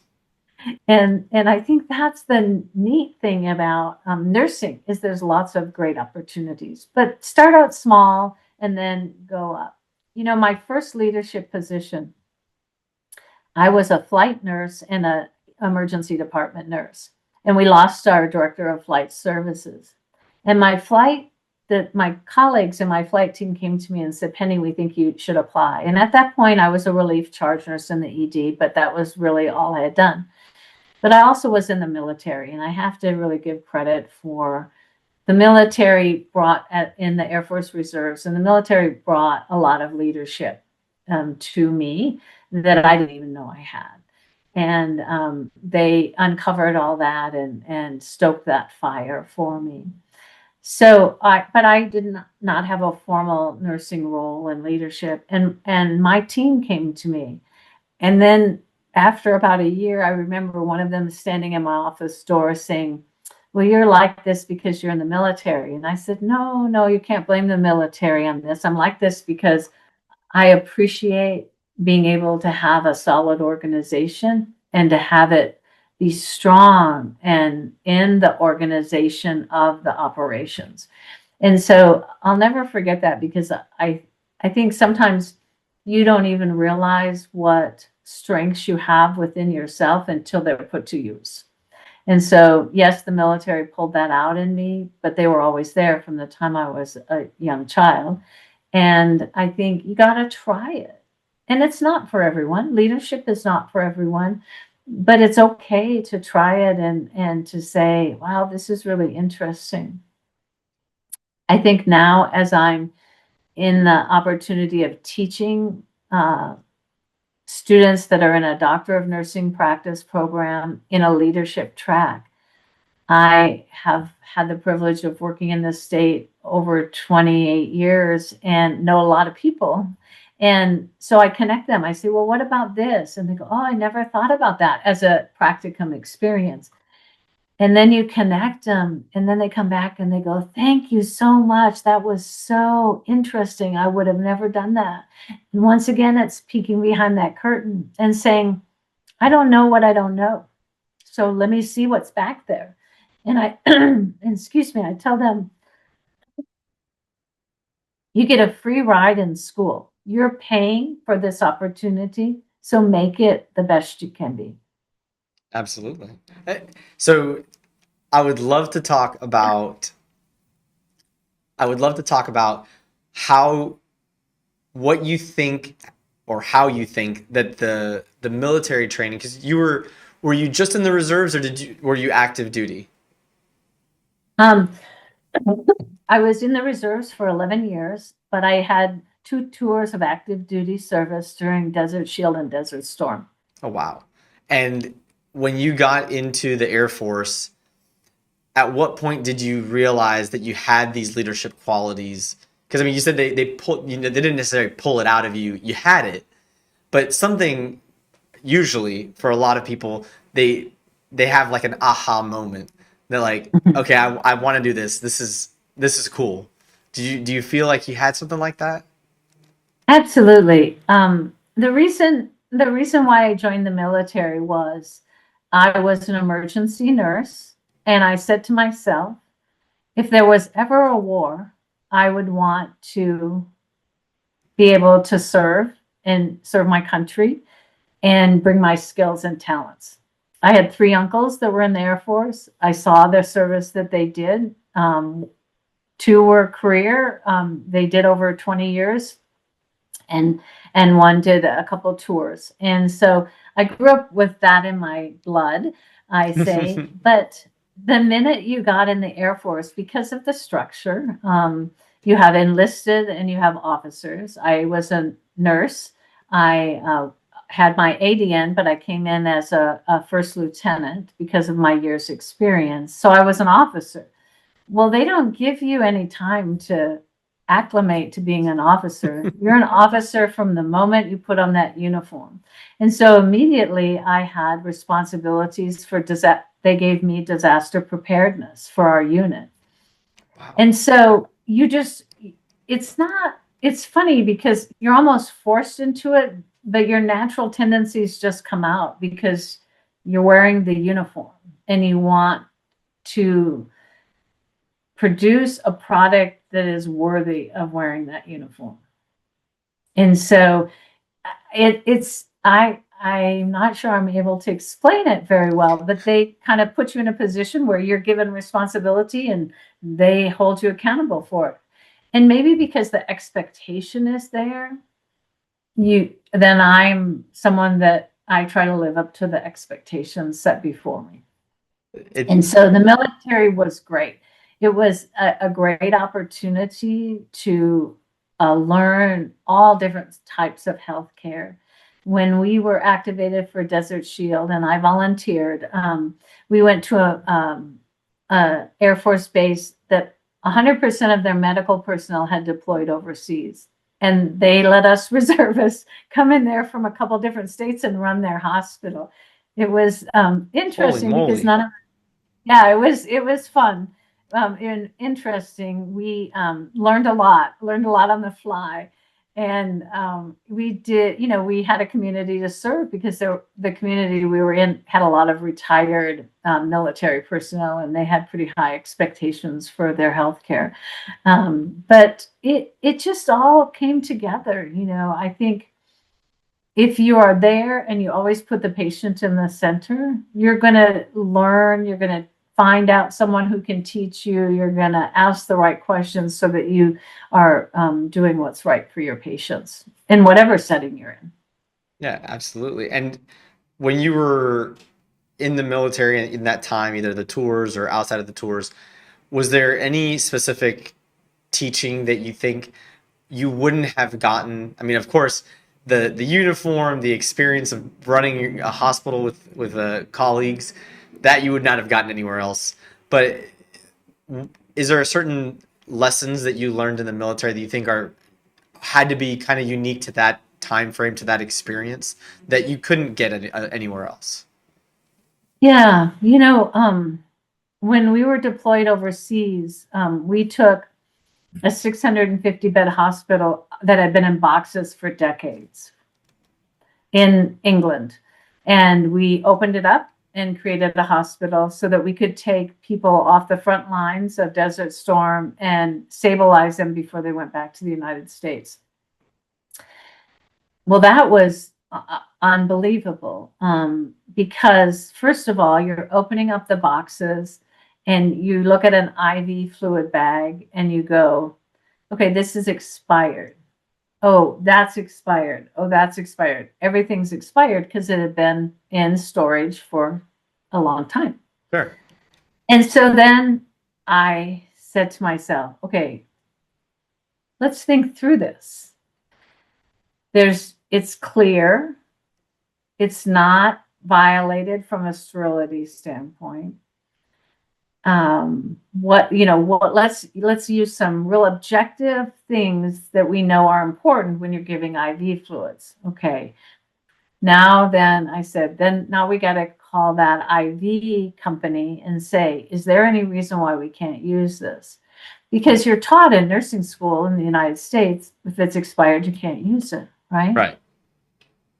And I think that's the neat thing about nursing is there's lots of great opportunities, but start out small and then go up. My first leadership position, I was a flight nurse and a emergency department nurse, and we lost our director of flight services. And my colleagues in my flight team came to me and said, Penny, we think you should apply. And at that point, I was a relief charge nurse in the ED, but that was really all I had done. But I also was in the military, and I have to really give credit for the military in the Air Force Reserves, and the military brought a lot of leadership to me that I didn't even know I had. And they uncovered all that and stoked that fire for me. But I did not have a formal nursing role in leadership, and my team came to me. And then after about a year, I remember one of them standing in my office door saying, well, you're like this because you're in the military. And I said, no, you can't blame the military on this. I'm like this because I appreciate being able to have a solid organization and to have it be strong and in the organization of the operations. And so I'll never forget that, because I think sometimes you don't even realize what strengths you have within yourself until they're put to use. And so, yes, the military pulled that out in me, but they were always there from the time I was a young child. And I think you got to try it. And it's not for everyone. Leadership is not for everyone, but it's okay to try it and to say, wow, this is really interesting. I think now, as I'm in the opportunity of teaching students that are in a Doctor of Nursing practice program in a leadership track, I have had the privilege of working in this state over 28 years and know a lot of people. And so I connect them. I say, well, what about this? And they go, oh, I never thought about that as a practicum experience. And then you connect them, and then they come back and they go, thank you so much. That was so interesting. I would have never done that. And once again, it's peeking behind that curtain and saying, I don't know what I don't know. So let me see what's back there. And I tell them, you get a free ride in school. You're paying for this opportunity, so make it the best you can be. Absolutely. So I would love to talk about how what you think or how you think that the military training, because were you just in the reserves, or were you active duty? I was in the reserves for 11 years, but I had 2 tours of active duty service during Desert Shield and Desert Storm. Oh, wow. And when you got into the Air Force, at what point did you realize that you had these leadership qualities? Because I mean, you said they didn't necessarily pull it out of you. You had it, but something, usually for a lot of people, they have like an aha moment. They're like, okay, I want to do this. This is cool. Do you feel like you had something like that? Absolutely. The reason why I joined the military was I was an emergency nurse, and I said to myself, if there was ever a war, I would want to be able to serve my country and bring my skills and talents. I had 3 uncles that were in the Air Force. I saw the service that they did. 2 were career. They did over 20 years. And one did a couple tours. And so I grew up with that in my blood, I say. But the minute you got in the Air Force, because of the structure, you have enlisted and you have officers. I was a nurse. I had my ADN, but I came in as a first lieutenant because of my year's experience. So I was an officer. Well, they don't give you any time to acclimate to being an officer. You're an officer from the moment you put on that uniform. And so immediately I had responsibilities for they gave me disaster preparedness for our unit. Wow. And so it's funny because you're almost forced into it, but your natural tendencies just come out because you're wearing the uniform and you want to produce a product that is worthy of wearing that uniform. And so I'm not sure I'm able to explain it very well, but they kind of put you in a position where you're given responsibility and they hold you accountable for it. And maybe because the expectation is there, then I'm someone that I try to live up to the expectations set before me. It And so the military was great. It was a great opportunity to learn all different types of healthcare. When we were activated for Desert Shield and I volunteered, we went to a Air Force base that 100% of their medical personnel had deployed overseas. And they let us reservists come in there from a couple different states and run their hospital. It was Holy interesting because moly. none of yeah, it was fun, and interesting. We learned a lot, on the fly, and we had a community to serve because the community we were in had a lot of retired military personnel, and they had pretty high expectations for their health care. But it just all came together. I think if you are there and you always put the patient in the center, you're going to learn, you're going to find out someone who can teach you, you're going to ask the right questions so that you are doing what's right for your patients in whatever setting you're in. Yeah, absolutely. And when you were in the military in that time, either the tours or outside of the tours, was there any specific teaching that you think you wouldn't have gotten? I mean, of course, the uniform, the experience of running a hospital with colleagues, that you would not have gotten anywhere else. But is there a certain lessons that you learned in the military that you think are had to be kind of unique to that time frame, to that experience that you couldn't get anywhere else? Yeah, when we were deployed overseas, we took a 650 bed hospital that had been in boxes for decades in England. And we opened it up and created a hospital so that we could take people off the front lines of Desert Storm and stabilize them before they went back to the United States. Well, that was unbelievable because, first of all, you're opening up the boxes and you look at an IV fluid bag and you go, okay, this is expired. Oh, that's expired. Oh, that's expired. Everything's expired because it had been in storage for a long time. Sure. And so then I said to myself, okay, let's think through this. It's clear. It's not violated from a sterility standpoint. Let's use some real objective things that we know are important when you're giving IV fluids. Okay. Now then I said, now we got to call that IV company and say, is there any reason why we can't use this? Because you're taught in nursing school in the United States, if it's expired, you can't use it, right? Right.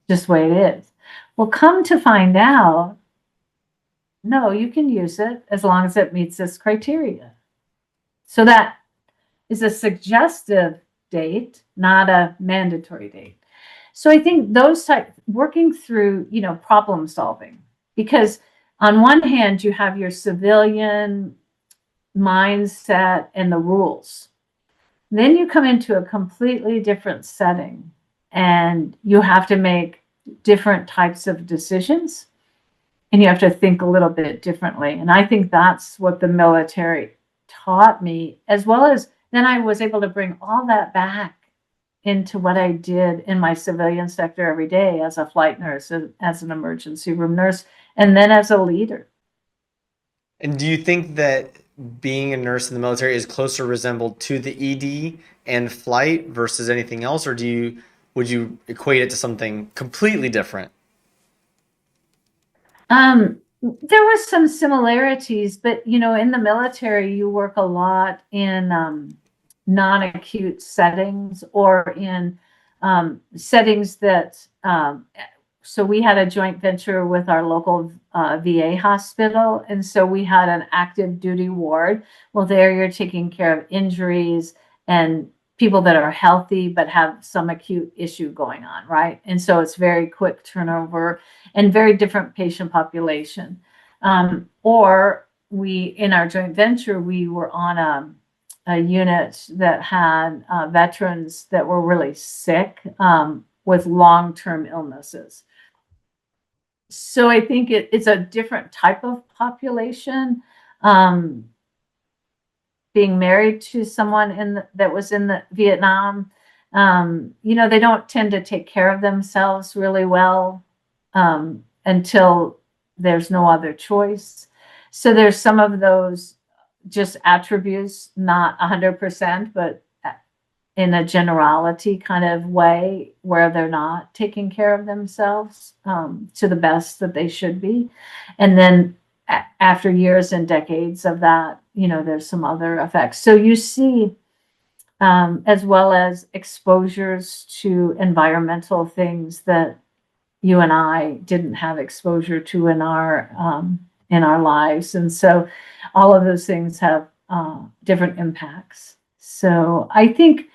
Just the way it is. Well, come to find out, no, you can use it as long as it meets this criteria. So that is a suggestive date, not a mandatory date. So I think working through, problem solving, because on one hand, you have your civilian mindset and the rules. Then you come into a completely different setting and you have to make different types of decisions. And you have to think a little bit differently. And I think that's what the military taught me, as well as then I was able to bring all that back into what I did in my civilian sector every day as a flight nurse, as an emergency room nurse, and then as a leader. And do you think that being a nurse in the military is closer resembled to the ED and flight versus anything else, or would you equate it to something completely different? There were some similarities, but in the military, you work a lot in non-acute settings or in settings that. So we had a joint venture with our local VA hospital, and so we had an active duty ward. Well, there you're taking care of injuries and people that are healthy but have some acute issue going on, right? And so it's very quick turnover and very different patient population. Or in our joint venture, we were on a unit that had veterans that were really sick with long-term illnesses. So I think it's a different type of population. Being married to someone that was in the Vietnam, they don't tend to take care of themselves really well until there's no other choice. So there's some of those just attributes, not 100%, but in a generality kind of way where they're not taking care of themselves to the best that they should be. And then after years and decades of that, there's some other effects. So you see, as well as exposures to environmental things that you and I didn't have exposure to in our lives. And so all of those things have different impacts. So I think,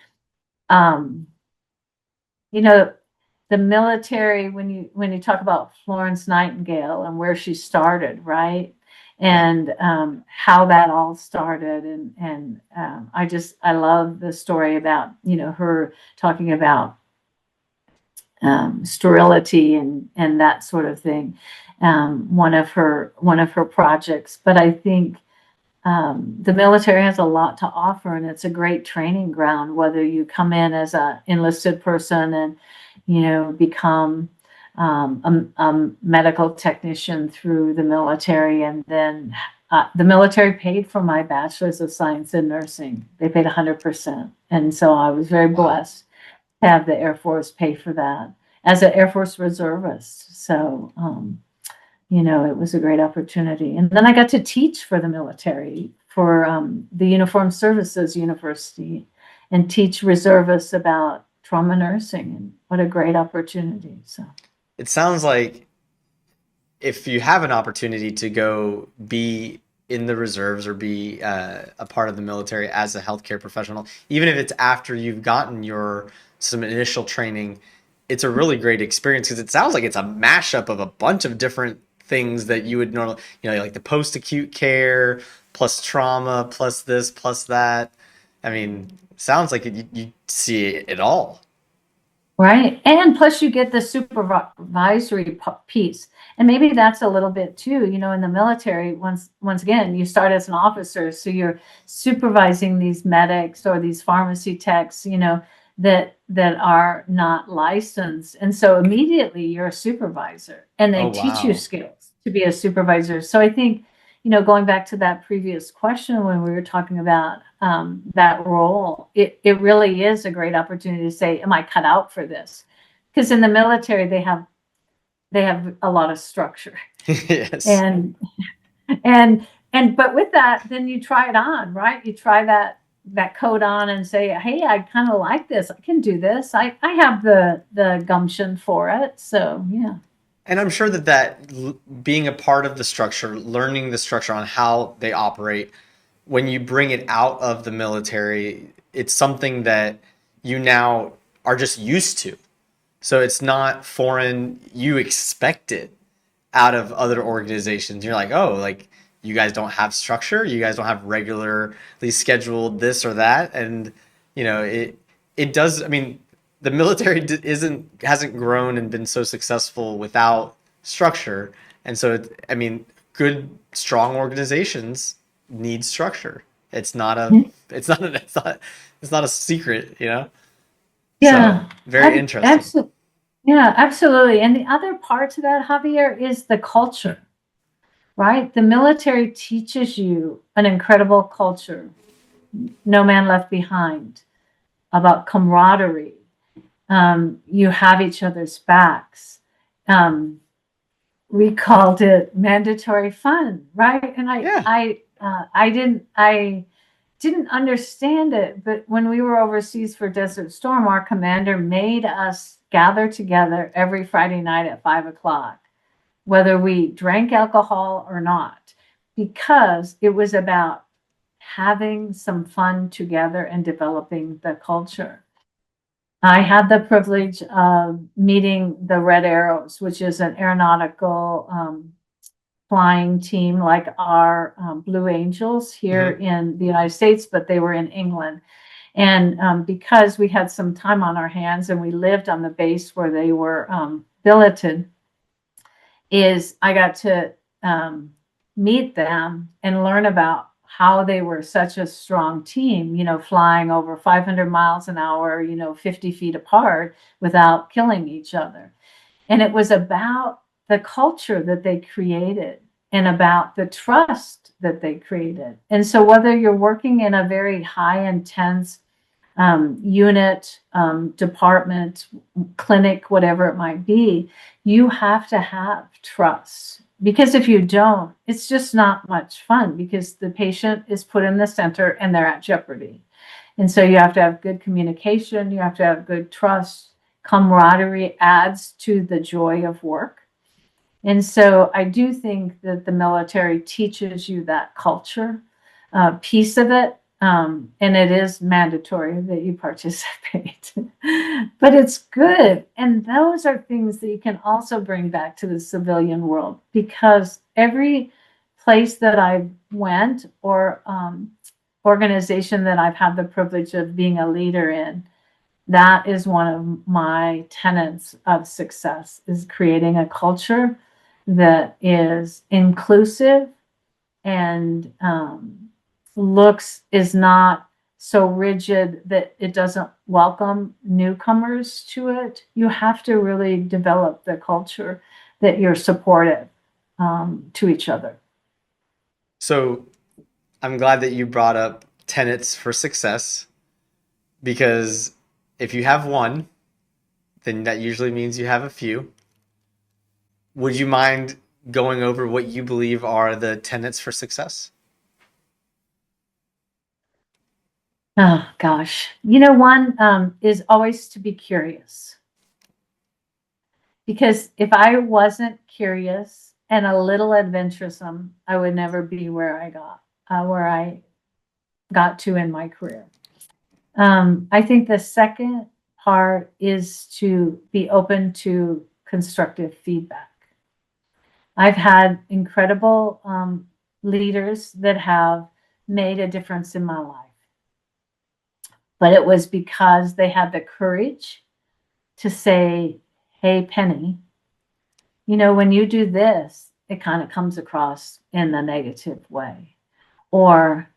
the military, when you talk about Florence Nightingale and where she started, right? And how that all started. And I love the story about, her talking about sterility and that sort of thing. One of her projects. But I think the military has a lot to offer, and it's a great training ground, whether you come in as an enlisted person and, become a medical technician through the military. And then the military paid for my bachelor's of science in nursing. They paid 100%. And so I was very blessed to have the Air Force pay for that as an Air Force reservist. So, it was a great opportunity. And then I got to teach for the military for the Uniformed Services University and teach reservists about trauma nursing. And what a great opportunity. So it sounds like if you have an opportunity to go be in the reserves or be a part of the military as a healthcare professional, even if it's after you've gotten some initial training, it's a really great experience because it sounds like it's a mashup of a bunch of different things that you would normally, like the post-acute care plus trauma plus this plus that. I mean, sounds like you see it all. Right. And plus you get the supervisory piece. And maybe that's a little bit too, in the military, once again, you start as an officer. So you're supervising these medics or these pharmacy techs, that are not licensed. And so immediately you're a supervisor and they teach you skills to be a supervisor. So I think, going back to that previous question when we were talking about that role, it really is a great opportunity to say, am I cut out for this? Because in the military, they have a lot of structure. Yes. But with that, then you try it on, right? You try that coat on and say, hey, I kind of like this. I can do this. I have the gumption for it. So, yeah. And I'm sure that being a part of the structure, learning the structure on how they operate, when you bring it out of the military, it's something that you now are just used to. So it's not foreign. You expect it out of other organizations. You're like, oh, like you guys don't have structure. You guys don't have regularly scheduled this or that. And, it does. I mean, the military hasn't grown and been so successful without structure. And so, good, strong organizations need structure. It's not a secret, Yeah. So, very interesting. Yeah, absolutely. And the other part to that, Javier, is the culture, right? The military teaches you an incredible culture, no man left behind, about camaraderie. You have each other's backs. we called it mandatory fun, right? And Yeah. I didn't understand it, but when we were overseas for Desert Storm, our commander made us gather together every Friday night at 5 o'clock, whether we drank alcohol or not, because it was about having some fun together and developing the culture. I had the privilege of meeting the Red Arrows, which is an aeronautical flying team like our Blue Angels here Hmm. in the United States, but they were in England. And because we had some time on our hands and we lived on the base where they were billeted, is I got to meet them and learn about how they were such a strong team, flying over 500 miles an hour, 50 feet apart without killing each other. And it was about the culture that they created and about the trust that they created. And so, whether you're working in a very high intense unit, department, clinic, whatever it might be, you have to have trust. Because if you don't, it's just not much fun because the patient is put in the center and they're at jeopardy. And so you have to have good communication, you have to have good trust. Camaraderie adds to the joy of work. And so I do think that the military teaches you that culture piece of it. And it is mandatory that you participate, but it's good. And those are things that you can also bring back to the civilian world, because every place that I went or organization that I've had the privilege of being a leader in, that is one of my tenets of success, is creating a culture that is inclusive and is not so rigid that it doesn't welcome newcomers to it. You have to really develop the culture that you're supportive to each other. So I'm glad that you brought up tenets for success, because if you have one, then that usually means you have a few. Would you mind going over what you believe are the tenets for success? Oh gosh, one is always to be curious, because if I wasn't curious and a little adventuresome, I would never be where I got to in my career. I think the second part is to be open to constructive feedback. I've had incredible leaders that have made a difference in my life, but it was because they had the courage to say, "Hey, Penny, when you do this, it kind of comes across in a negative way." Or,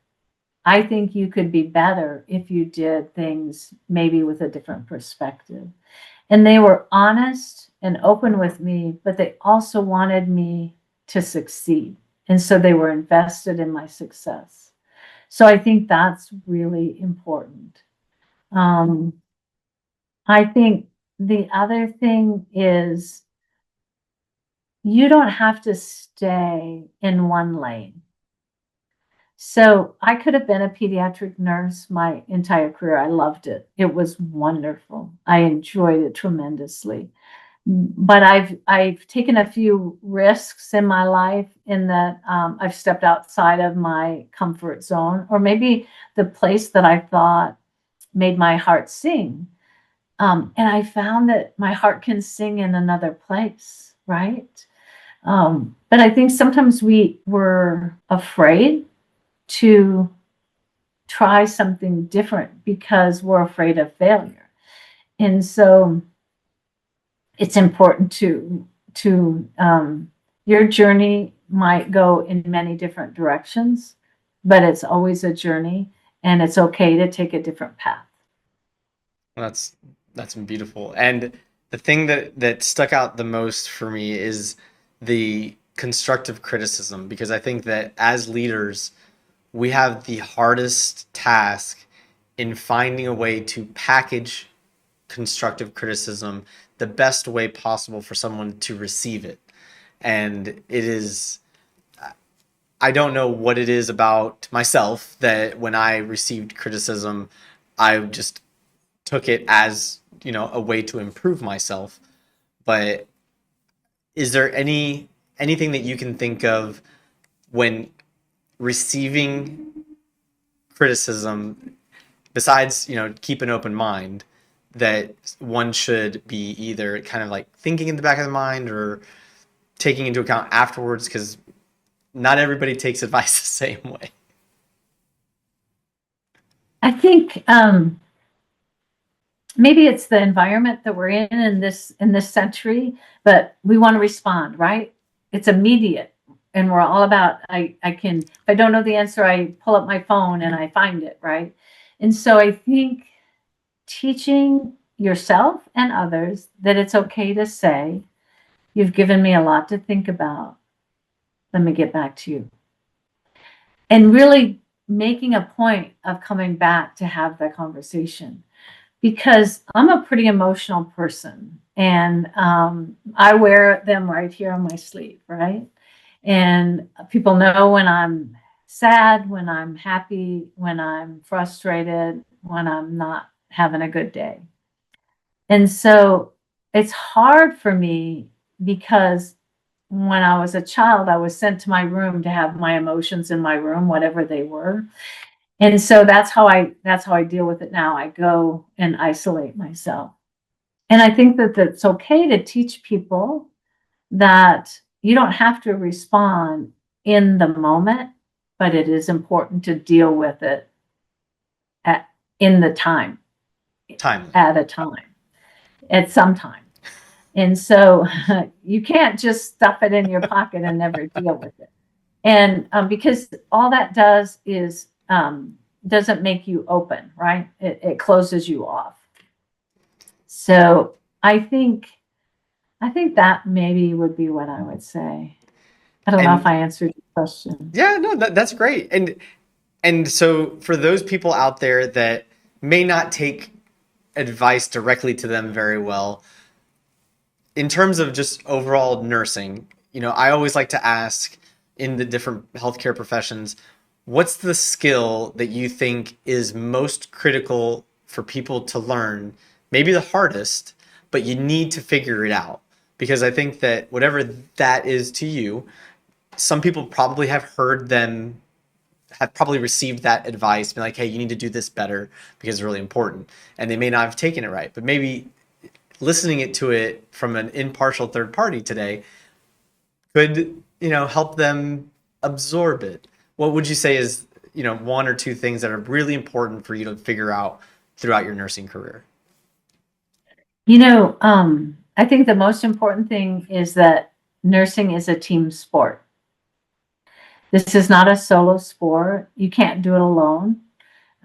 "I think you could be better if you did things maybe with a different perspective." And they were honest and open with me, but they also wanted me to succeed. And so they were invested in my success. So I think that's really important. Um, I think the other thing is you don't have to stay in one lane. So I could have been a pediatric nurse my entire career. I loved it. It was wonderful. I enjoyed it tremendously. But I've taken a few risks in my life in that I've stepped outside of my comfort zone, or maybe the place that I thought made my heart sing. And I found that my heart can sing in another place, right? But I think sometimes we were afraid to try something different because we're afraid of failure. And so it's important to your journey might go in many different directions, but it's always a journey, and it's okay to take a different path. Well, that's beautiful. And the thing that stuck out the most for me is the constructive criticism, because I think that as leaders, we have the hardest task in finding a way to package constructive criticism the best way possible for someone to receive it. And it is, I don't know what it is about myself that when I received criticism, I just took it as, a way to improve myself. But is there anything that you can think of when receiving criticism, besides, keep an open mind, that one should be either kind of like thinking in the back of the mind or taking into account afterwards? Because not everybody takes advice the same way. I think maybe it's the environment that we're in this century, but we want to respond, right? It's immediate, and we're all about I can, if I don't know the answer, I pull up my phone and I find it, right? And so I think teaching yourself and others that it's okay to say, you've given me a lot to think about. Let me get back to you. And really making a point of coming back to have that conversation. Because I'm a pretty emotional person, and I wear them right here on my sleeve, right? And people know when I'm sad, when I'm happy, when I'm frustrated, when I'm not having a good day. And so it's hard for me because when I was a child, I was sent to my room to have my emotions in my room, whatever they were. And so that's how I deal with it now. I go and isolate myself. And I think that it's okay to teach people that you don't have to respond in the moment, but it is important to deal with it in the time. At a time, at some time. And so you can't just stuff it in your pocket and never deal with it. And because all that does is doesn't make you open, right? It closes you off. So I think that maybe would be what I would say. I don't know if I answered your question. Yeah, no, that's great. And so for those people out there that may not take advice directly to them very well, in terms of just overall nursing, I always like to ask in the different healthcare professions, what's the skill that you think is most critical for people to learn? Maybe the hardest, but you need to figure it out. Because I think that whatever that is to you, some people probably have probably received that advice, been like, hey, you need to do this better because it's really important. And they may not have taken it right. But maybe listening to it from an impartial third party today could, help them absorb it. What would you say is, one or two things that are really important for you to figure out throughout your nursing career? I think the most important thing is that nursing is a team sport. This is not a solo sport. You can't do it alone.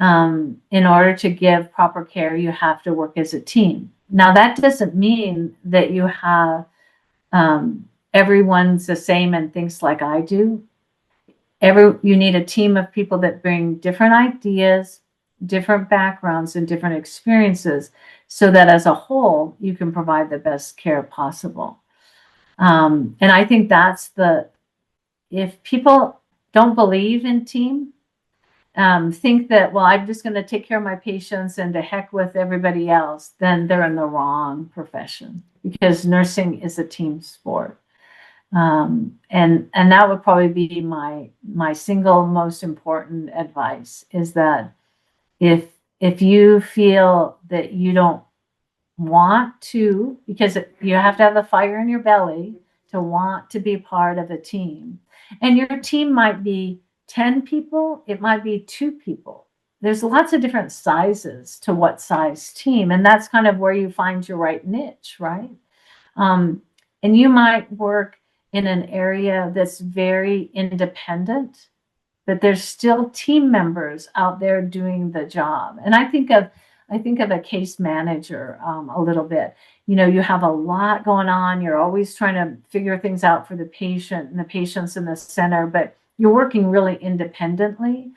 In order to give proper care, you have to work as a team. Now, that doesn't mean that you have everyone's the same and thinks like I do. You need a team of people that bring different ideas, different backgrounds, and different experiences so that as a whole, you can provide the best care possible. And I think if people don't believe in team, think that, well, I'm just going to take care of my patients and to heck with everybody else, then they're in the wrong profession, because nursing is a team sport. And that would probably be my single most important advice, is that if you feel that you don't want to, because you have to have the fire in your belly to want to be part of a team, and your team might be 10 people, it might be 2 people. There's lots of different sizes to what size team, and that's kind of where you find your right niche, right? And you might work in an area that's very independent, but there's still team members out there doing the job. And I think of a case manager a little bit. You have a lot going on. You're always trying to figure things out for the patient, and the patient's in the center, but you're working really independently,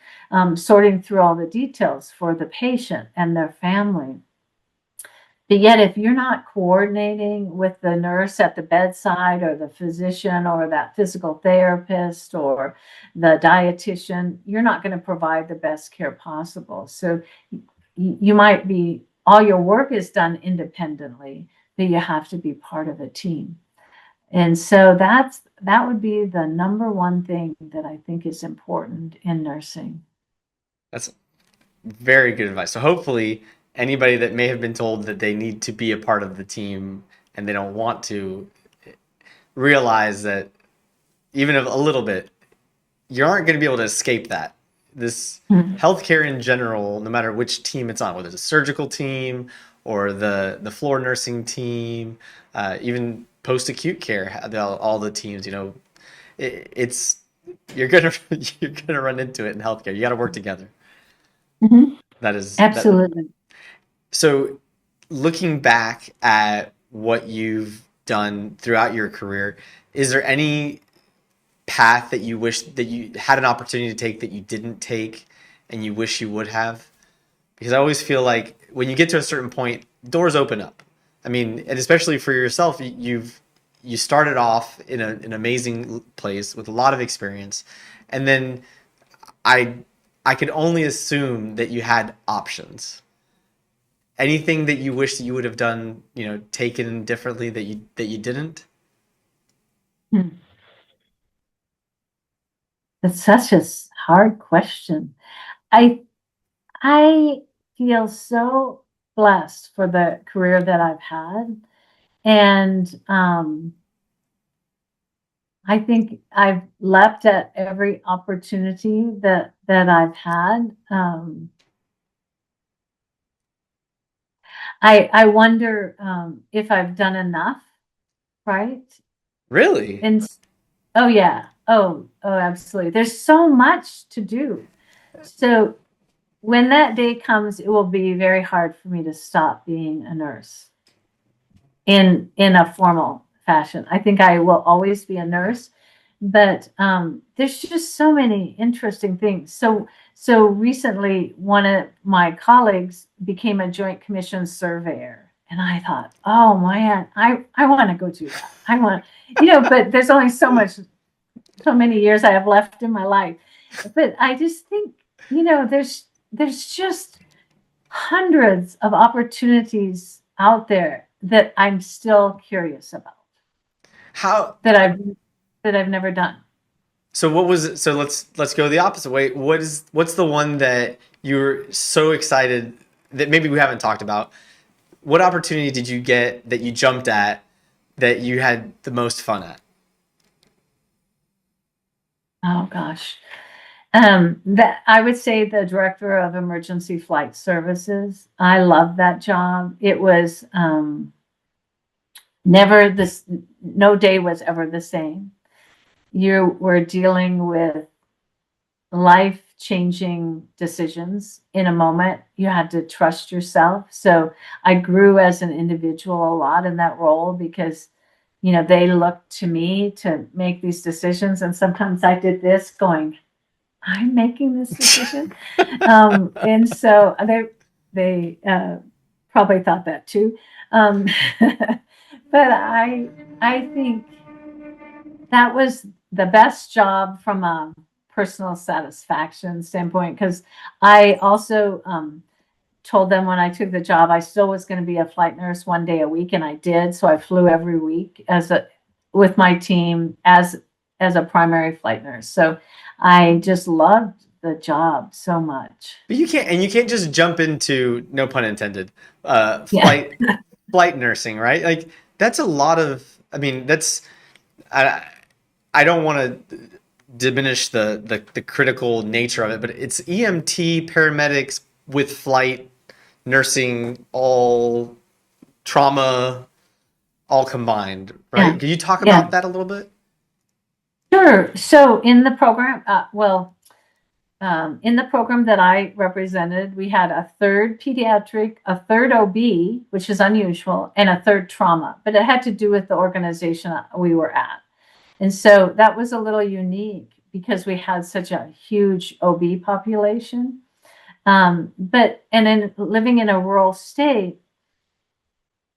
sorting through all the details for the patient and their family. But yet, if you're not coordinating with the nurse at the bedside or the physician or that physical therapist or the dietitian, you're not going to provide the best care possible. So you might be, all your work is done independently, but you have to be part of a team. And so that would be the number one thing that I think is important in nursing. That's very good advice. So hopefully anybody that may have been told that they need to be a part of the team and they don't want to realize that even a little bit, you aren't going to be able to escape that. This healthcare in general, no matter which team it's on, whether it's a surgical team or the floor nursing team, even post-acute care, all the teams, it's you're gonna you're gonna run into it in healthcare. You got to work together. Mm-hmm. That is absolutely. So, looking back at what you've done throughout your career, is there any path that you wish that you had an opportunity to take that you didn't take and you wish you would have? Because I always feel like when you get to a certain point, doors open up. I mean, and especially for yourself, you started off in an amazing place with a lot of experience, and then I I could only assume that you had options. Anything that you wish that you would have done, taken differently that you didn't? Hmm. That's such a hard question. I I feel so blessed for the career that I've had, and I think I've leapt at every opportunity that I've had. I wonder if I've done enough, right? Really? And oh yeah, oh absolutely. There's so much to do. So when that day comes, it will be very hard for me to stop being a nurse in a formal fashion. I think I will always be a nurse, but there's just so many interesting things. So recently, one of my colleagues became a Joint Commission surveyor, and I thought, oh man, I want to go do that. I want, but there's only so many years I have left in my life. But I just think, there's just hundreds of opportunities out there that I'm still curious about How? that I've never done. So what was it? So let's go the opposite way. What's the one that you're so excited that maybe we haven't talked about? What opportunity did you get that you jumped at that you had the most fun at? Oh gosh. That I would say the director of emergency flight services. I love that job. It was never this, no day was ever the same. You were dealing with life changing decisions in a moment. You had to trust yourself. So I grew as an individual a lot in that role because, they looked to me to make these decisions. And sometimes I did this going, I'm making this decision. And so they probably thought that too. But I think that was the best job from a personal satisfaction standpoint because I also told them when I took the job I still was going to be a flight nurse one day a week, and I did. So I flew every week with my team as a primary flight nurse. So I just loved the job so much. But you can't just jump into, no pun intended, Yeah. flight nursing, right? Like that's a lot of. I mean, I don't want to diminish the critical nature of it, but it's EMT paramedics with flight nursing, all trauma, all combined, right? Yeah. Could you talk Yeah. about that a little bit? Sure. So in the program, in the program that I represented, we had a third pediatric, a third OB, which is unusual, and a third trauma, but it had to do with the organization we were at. And so that was a little unique because we had such a huge OB population. And in living in a rural state,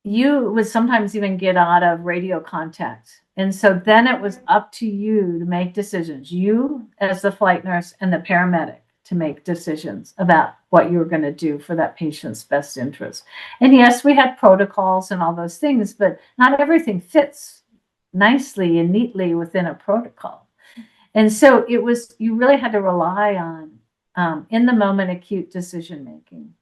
you would sometimes even get out of radio contact. And so then it was up to you to make decisions, you as the flight nurse and the paramedic, to make decisions about what you were going to do for that patient's best interest. And yes, we had protocols and all those things, but not everything fits nicely and neatly within a protocol. And so it was, you really had to rely on in the moment acute decision making.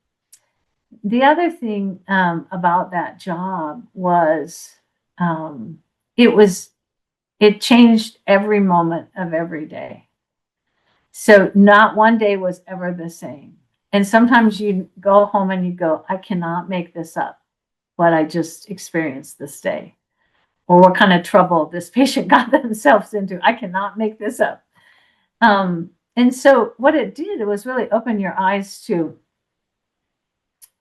The other thing about that job was it was, it changed every moment of every day. So not one day was ever the same. And sometimes you go home and you go, I cannot make this up, what I just experienced this day, or what kind of trouble this patient got themselves into. I cannot make this up. And so what it did, it was really open your eyes to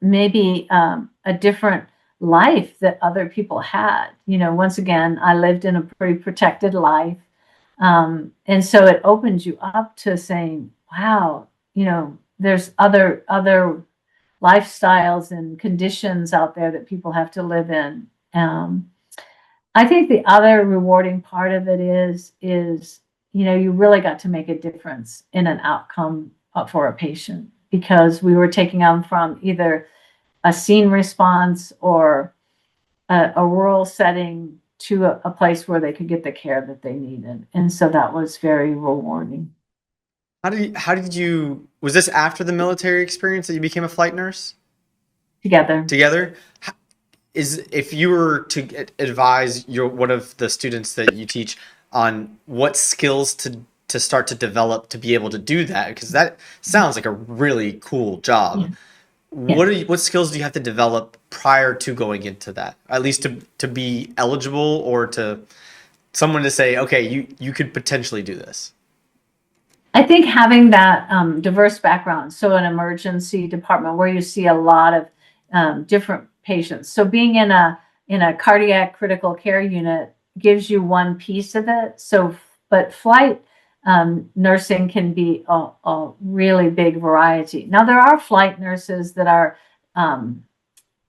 maybe a different life that other people had. You know, once again, I lived in a pretty protected life. And so it opens you up to saying, wow, you know, there's other lifestyles and conditions out there that people have to live in. I think the other rewarding part of it is, you know, you really got to make a difference in an outcome for a patient, because we were taking them from either a scene response or a rural setting to a place where they could get the care that they needed. And so that was very rewarding. How did you, was this after the military experience that you became a flight nurse? Together. If you were to advise one of the students that you teach on what skills to start to develop to be able to do that, because that sounds like a really cool job. Yeah. What skills do you have to develop prior to going into that? At least to be eligible, or to someone to say, okay, you could potentially do this? I think having that diverse background, so an emergency department where you see a lot of different patients. So being in a cardiac critical care unit gives you one piece of it. So, but flight nursing can be a really big variety. Now, there are flight nurses that are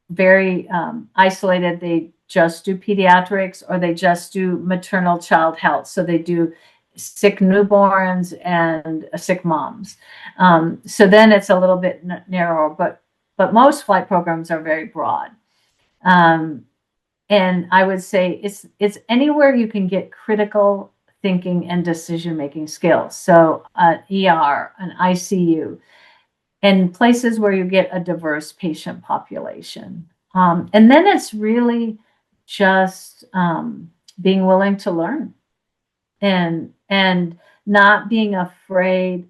very isolated. They just do pediatrics, or they just do maternal child health. So they do sick newborns and sick moms. So then it's a little bit narrower, but most flight programs are very broad. And I would say it's anywhere you can get critical thinking and decision-making skills. So ER, an ICU, and places where you get a diverse patient population. And then it's really just being willing to learn and not being afraid,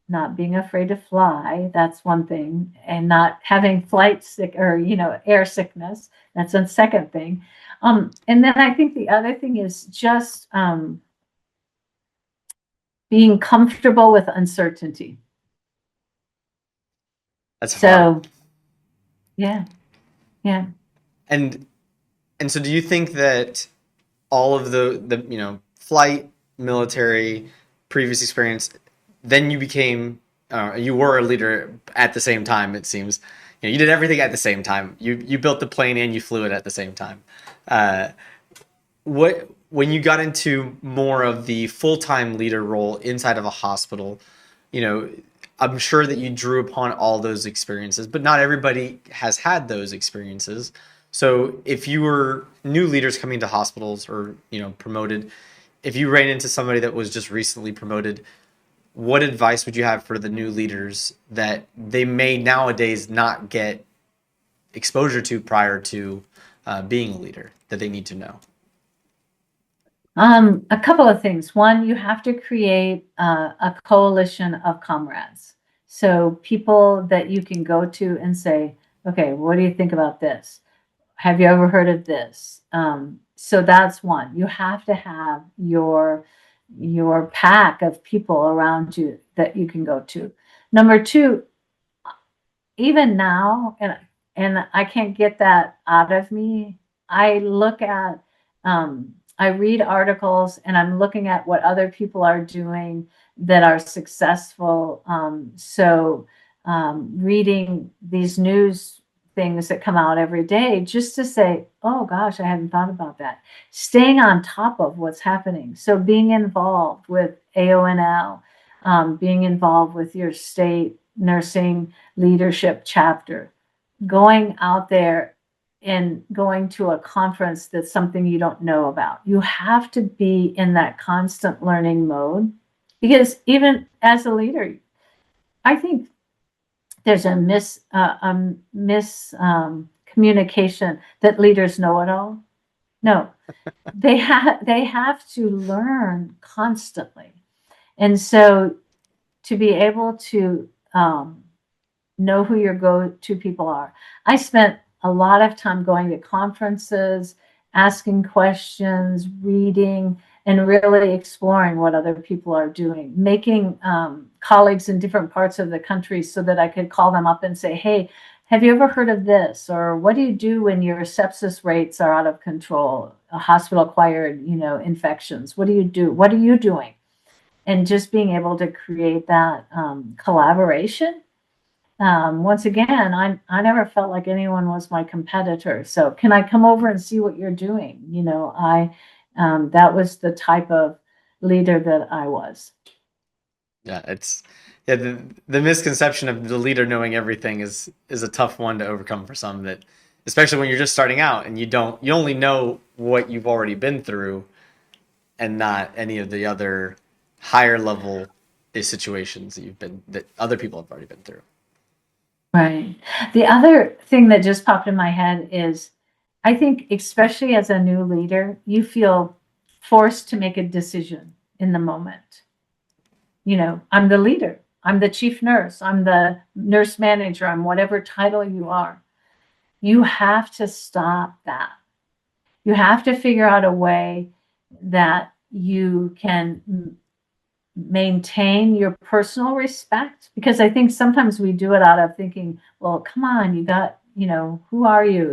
not being afraid to fly, that's one thing, and not having flight sick or, you know, air sickness, that's a second thing. And then I think the other thing is just being comfortable with uncertainty. That's hard. So, yeah. And so do you think that all of the you know, flight, military, previous experience, then you became, you were a leader at the same time, it seems. You know, you did everything at the same time. You built the plane and you flew it at the same time. When you got into more of the full-time leader role inside of a hospital, you know, I'm sure that you drew upon all those experiences, but not everybody has had those experiences. So if you were new leaders coming to hospitals, or, you know, promoted, if you ran into somebody that was just recently promoted, what advice would you have for the new leaders that they may nowadays not get exposure to prior to being a leader, that they need to know? A couple of things. One, you have to create a coalition of comrades. So people that you can go to and say, okay, what do you think about this? Have you ever heard of this? So that's one. You have to have your pack of people around you that you can go to. Number two, even now, and I can't get that out of me, I look at I read articles and I'm looking at what other people are doing that are successful. So reading these news things that come out every day just to say, oh gosh, I hadn't thought about that. Staying on top of what's happening. So being involved with AONL, being involved with your state nursing leadership chapter, going out there and going to a conference that's something you don't know about. You have to be in that constant learning mode, because even as a leader, I think there's a communication that leaders know it all. No, they have to learn constantly. And so to be able to know who your go-to people are. I spent a lot of time going to conferences, asking questions, reading, and really exploring what other people are doing, making colleagues in different parts of the country so that I could call them up and say, hey, have you ever heard of this? Or what do you do when your sepsis rates are out of control, hospital-acquired, infections? What do you do? What are you doing? And just being able to create that collaboration. Once again, I never felt like anyone was my competitor. So can I come over and see what you're doing? That was the type of leader that I was. Yeah, the misconception of the leader knowing everything is a tough one to overcome for some, that especially when you're just starting out and you only know what you've already been through and not any of the other higher level situations that other people have already been through. Right. The other thing that just popped in my head is, I think especially as a new leader, you feel forced to make a decision in the moment. I'm the leader. I'm the chief nurse. I'm the nurse manager. I'm whatever title you are. You have to stop that. You have to figure out a way that you can maintain your personal respect, because I think sometimes we do it out of thinking, well, come on, you got, who are you?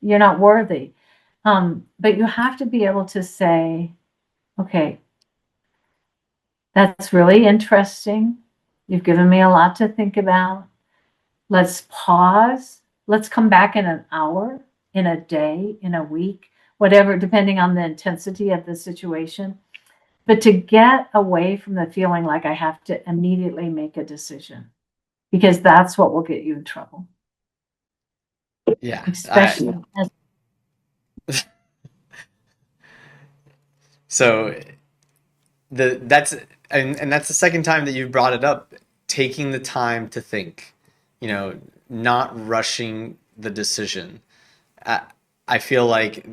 You're not worthy. But you have to be able to say, okay, that's really interesting. You've given me a lot to think about. Let's pause. Let's come back in an hour, in a day, in a week, whatever, depending on the intensity of the situation. But to get away from the feeling like I have to immediately make a decision, because that's what will get you in trouble. Yeah. Especially So that's the second time that you've brought it up, taking the time to think, not rushing the decision. I feel like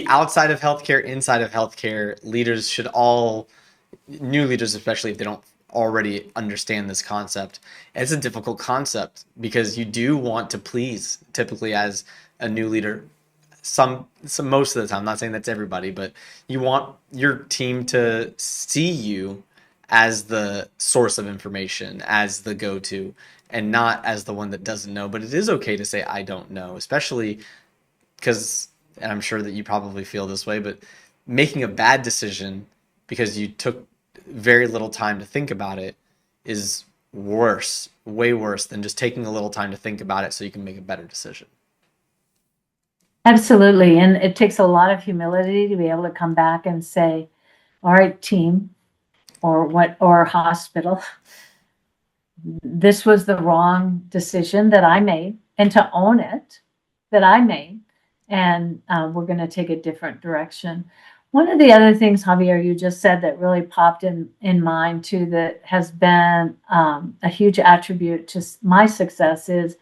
outside of healthcare, inside of healthcare, leaders should new leaders, especially if they don't already understand this concept. It's a difficult concept because you do want to please, typically as a new leader, some most of the time. I'm not saying that's everybody, but you want your team to see you as the source of information, as the go-to, and not as the one that doesn't know. But it is okay to say, I don't know, especially because, and I'm sure that you probably feel this way, but making a bad decision because you took very little time to think about it is worse, way worse than just taking a little time to think about it so you can make a better decision. Absolutely. And it takes a lot of humility to be able to come back and say, all right, team, or hospital, this was the wrong decision that I made, and to own it, that I made, and we're going to take a different direction. One of the other things, Javier, you just said that really popped in mind too, that has been a huge attribute to my success, is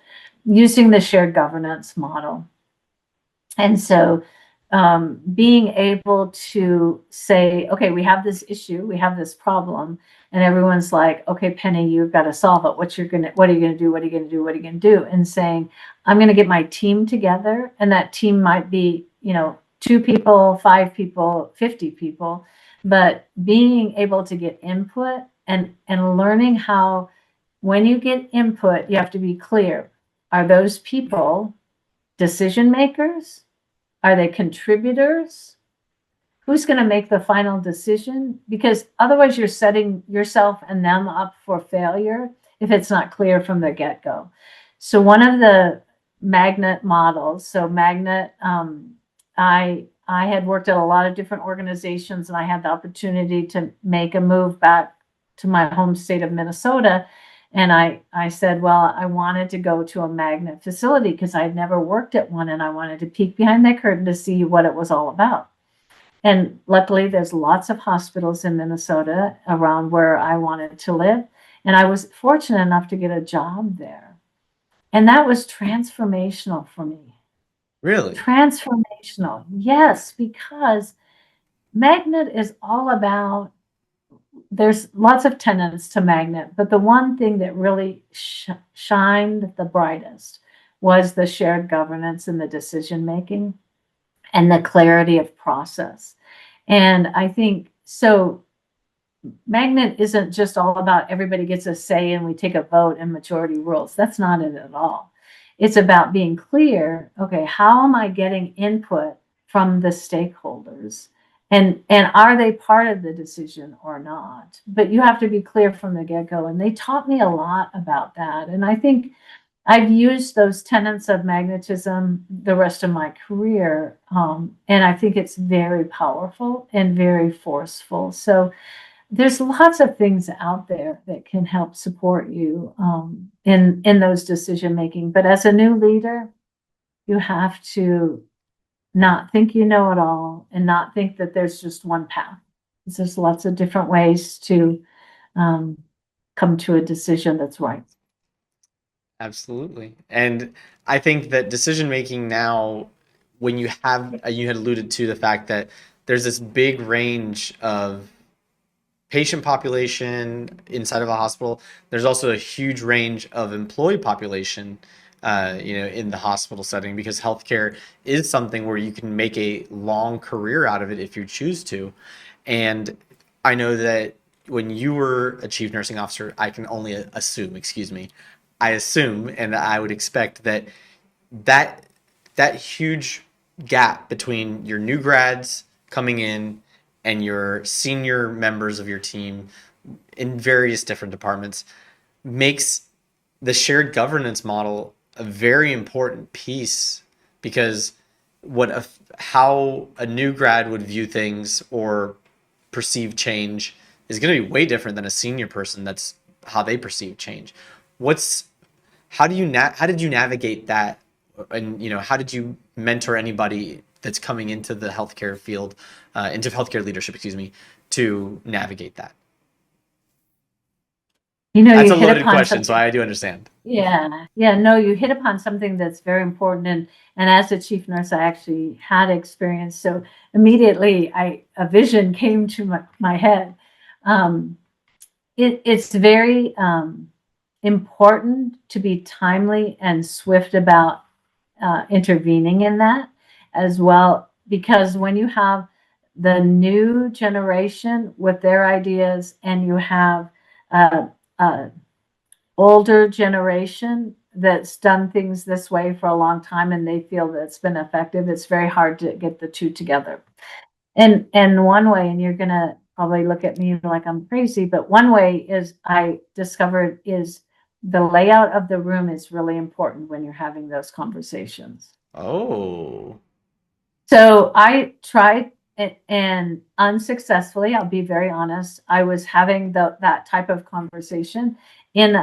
using the shared governance model. And so being able to say, okay, we have this issue, we have this problem, and everyone's like, okay, Penny, you've got to solve it. What are you going to do? What are you going to do? What are you going to do? And saying, I'm going to get my team together, and that team might be, 2 people, 5 people, 50 people, but being able to get input and learning how, when you get input, you have to be clear. Are those people decision makers? Are they contributors? Who's going to make the final decision? Because otherwise you're setting yourself and them up for failure if it's not clear from the get-go. So one of the magnet models, so magnet, I had worked at a lot of different organizations, and I had the opportunity to make a move back to my home state of Minnesota. And I said, well, I wanted to go to a magnet facility because I had never worked at one, and I wanted to peek behind that curtain to see what it was all about. And luckily, there's lots of hospitals in Minnesota around where I wanted to live. And I was fortunate enough to get a job there. And that was transformational for me. Really? Transformational, yes, because magnet is all about, there's lots of tenets to magnet, but the one thing that really shined the brightest was the shared governance and the decision making and the clarity of process. And I think so. Magnet isn't just all about everybody gets a say and we take a vote and majority rules. That's not it at all. It's about being clear. Okay, how am I getting input from the stakeholders? And are they part of the decision or not? But you have to be clear from the get-go. And they taught me a lot about that. And I think I've used those tenets of magnetism the rest of my career. And I think it's very powerful and very forceful. So there's lots of things out there that can help support you in those decision making. But as a new leader, you have to not think you know it all and not think that there's just one path. There's lots of different ways to come to a decision that's right. Absolutely. And I think that decision making now, when you have, you had alluded to the fact that there's this big range of patient population inside of a hospital. There's also a huge range of employee population, in the hospital setting, because healthcare is something where you can make a long career out of it if you choose to. And I know that when you were a chief nursing officer, I can only assume, I assume, and I would expect that that huge gap between your new grads coming in and your senior members of your team in various different departments makes the shared governance model a very important piece, because how a new grad would view things or perceive change is going to be way different than a senior person. That's how they perceive change. How did you navigate that, and how did you mentor anybody that's coming into the healthcare field, into healthcare leadership, to navigate that? That's You a hit loaded upon question, something. so I do understand. Yeah, no, you hit upon something that's very important. And as a chief nurse, I actually had experience. So immediately a vision came to my head. It's very important to be timely and swift about intervening in that as well, because when you have the new generation with their ideas and you have older generation that's done things this way for a long time and they feel that it's been effective, it's very hard to get the two together. And one way, and you're gonna probably look at me like I'm crazy, but one way is I discovered is the layout of the room is really important when you're having those conversations. Oh. So I tried it, and unsuccessfully, I'll be very honest, I was having that type of conversation in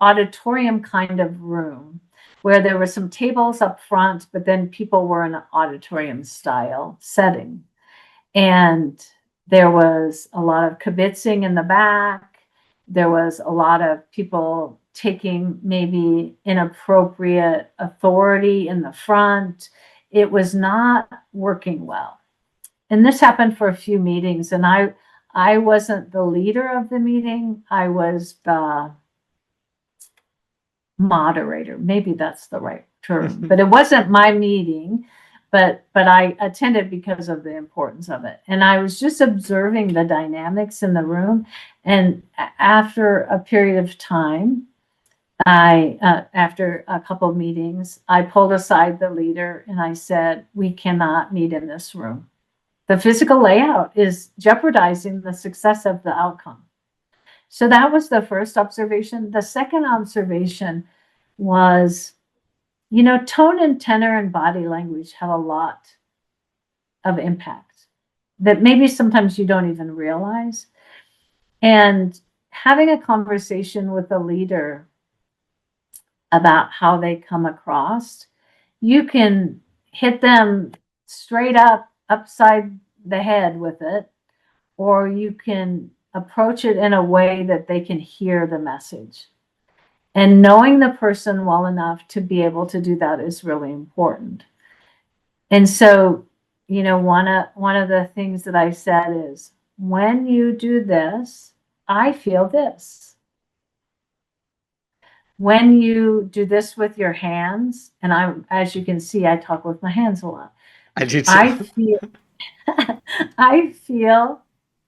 auditorium kind of room where there were some tables up front, but then people were in an auditorium style setting. And there was a lot of kibitzing in the back. There was a lot of people taking maybe inappropriate authority in the front. It was not working well. And this happened for a few meetings, and I wasn't the leader of the meeting. I was the moderator. Maybe that's the right term, but it wasn't my meeting, but I attended because of the importance of it. And I was just observing the dynamics in the room. And after a period of time, after a couple of meetings, I pulled aside the leader and I said, we cannot meet in this room. The physical layout is jeopardizing the success of the outcome. So that was the first observation. The second observation was, tone and tenor and body language have a lot of impact that maybe sometimes you don't even realize. And having a conversation with a leader about how they come across, you can hit them straight upside the head with it, or you can approach it in a way that they can hear the message. And knowing the person well enough to be able to do that is really important. And so, one of the things that I said is, when you do this, I feel this. When you do this with your hands, and as you can see, I talk with my hands a lot. I do too. I feel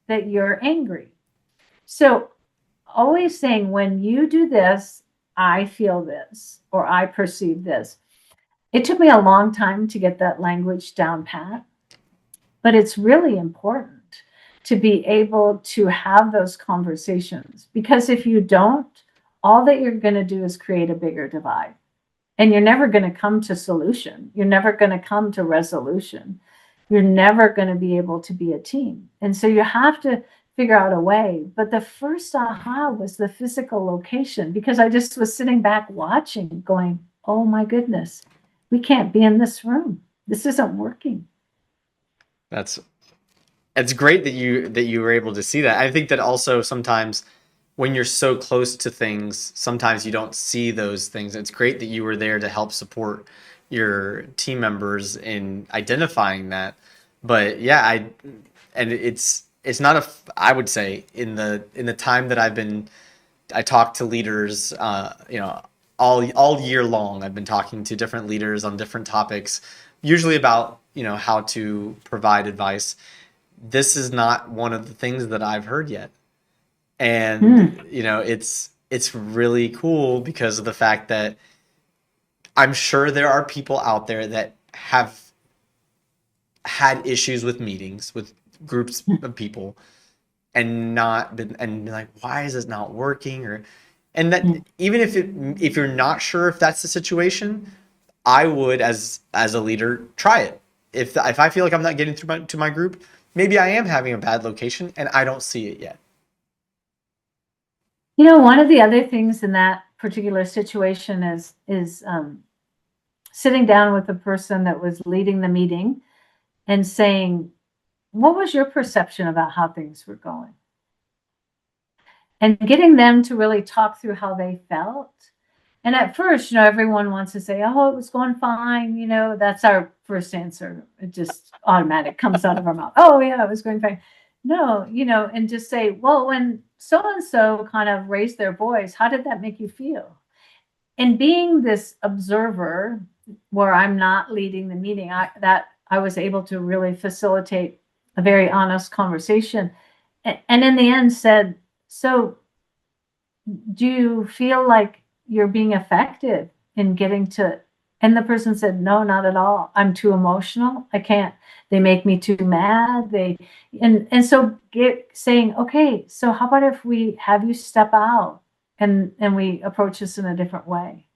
that you're angry. So always saying, when you do this, I feel this, or I perceive this. It took me a long time to get that language down pat, but it's really important to be able to have those conversations, because if you don't, all that you're going to do is create a bigger divide, and you're never going to come to solution. You're never going to come to resolution. You're never going to be able to be a team. And so you have to figure out a way. But the first aha was the physical location, because I just was sitting back watching going, oh my goodness, we can't be in this room. This isn't working. It's great that you were able to see that. I think that also sometimes when you're so close to things, sometimes you don't see those things. It's great that you were there to help support your team members in identifying that. But yeah, it's not I would say in the time that I talk to leaders, all year long, I've been talking to different leaders on different topics, usually about, how to provide advice. This is not one of the things that I've heard yet. And, it's really cool because of the fact that I'm sure there are people out there that have had issues with meetings, with groups of people, and not been, and like, why is this not working? And that even if you're not sure if that's the situation, I would, as a leader, try it. If I feel like I'm not getting through to my group, maybe I am having a bad location and I don't see it yet. One of the other things in that particular situation is sitting down with the person that was leading the meeting and saying, what was your perception about how things were going? And getting them to really talk through how they felt. And at first, everyone wants to say, oh, it was going fine. That's our first answer. It just automatic comes out of our mouth. Oh, yeah, it was going fine. No, and just say, well, when so-and-so kind of raised their voice, how did that make you feel? And being this observer where I'm not leading the meeting, I was able to really facilitate a very honest conversation. And in the end said, so do you feel like you're being effective in getting to, and the person said, no, not at all. I'm too emotional. I can't, they make me too mad. And so saying, okay, so how about if we have you step out and we approach this in a different way?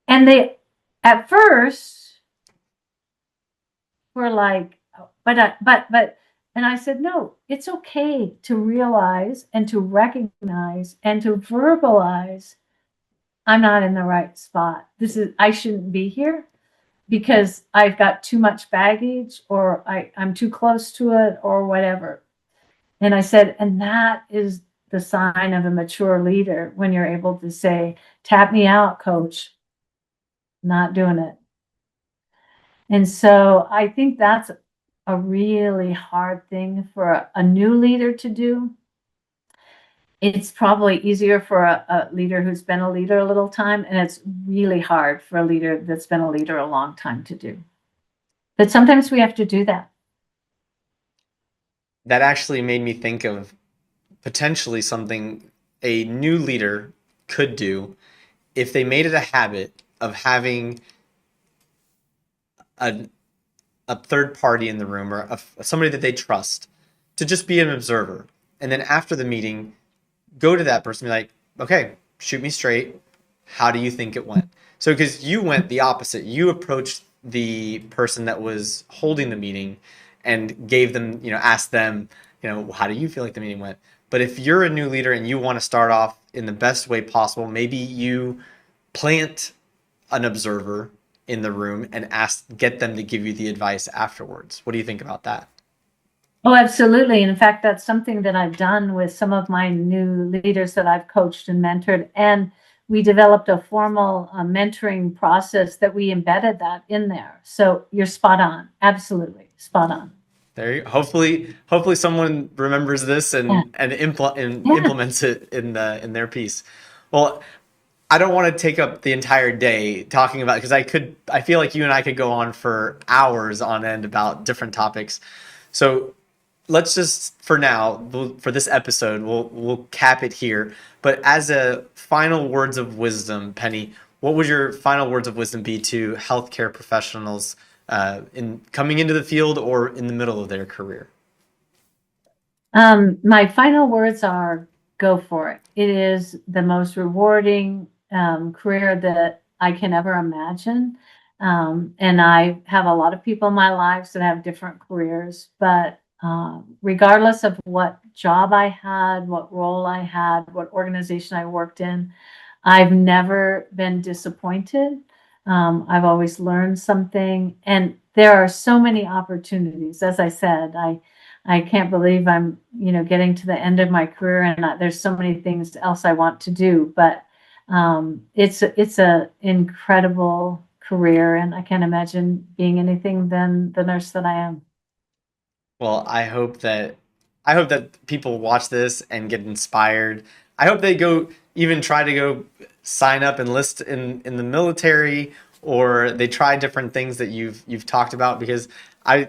And they, at first, were like, but, and I said, no, it's okay to realize and to recognize and to verbalize, I'm not in the right spot. I shouldn't be here because I've got too much baggage, or I'm too close to it, or whatever. And I said, and that is the sign of a mature leader, when you're able to say, tap me out, coach, not doing it. And so I think that's a really hard thing for a new leader to do. It's probably easier for a leader who's been a leader a little time, and it's really hard for a leader that's been a leader a long time to do. But sometimes we have to do that. That actually made me think of potentially something a new leader could do if they made it a habit of having a third party in the room, or somebody that they trust, to just be an observer. And then after the meeting, go to that person and be like, okay, shoot me straight. how do you think it went? So, because you went the opposite, you approached the person that was holding the meeting and gave them, asked them, how do you feel like the meeting went? But if you're a new leader and you want to start off in the best way possible, maybe you plant an observer in the room and get them to give you the advice afterwards. What do you think about that? Oh, absolutely. In fact, that's something that I've done with some of my new leaders that I've coached and mentored. And we developed a formal mentoring process that we embedded that in there. So you're spot on. Absolutely spot on. Hopefully someone remembers this Yeah. and Yeah. implements it in their piece. Well, I don't want to take up the entire day talking about, because I feel like you and I could go on for hours on end about different topics. So let's just, for now, for this episode, we'll cap it here. But as a final words of wisdom, Penny, what would your final words of wisdom be to healthcare professionals in coming into the field or in the middle of their career? My final words are go for it. It is the most rewarding career that I can ever imagine. And I have a lot of people in my lives that have different careers, but regardless of what job I had, what role I had, what organization I worked in, I've never been disappointed. I've always learned something, and there are so many opportunities. As I said, I can't believe I'm, getting to the end of my career, and there's so many things else I want to do. But it's a incredible career, and I can't imagine being anything than the nurse that I am. Well, I hope that people watch this and get inspired. I hope they go, even try to go sign up and enlist in the military, or they try different things that you've talked about, because I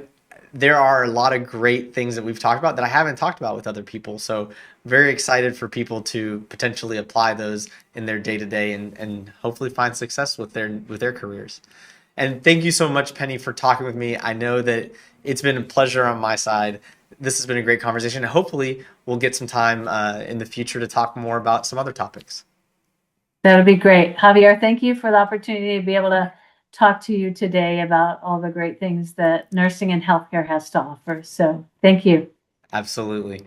there are a lot of great things that we've talked about that I haven't talked about with other people. So very excited for people to potentially apply those in their day to day and hopefully find success with their careers. And thank you so much, Penny, for talking with me. I know that it's been a pleasure on my side. This has been a great conversation. And hopefully, we'll get some time in the future to talk more about some other topics. That would be great. Javier, thank you for the opportunity to be able to talk to you today about all the great things that nursing and healthcare has to offer. So thank you. Absolutely.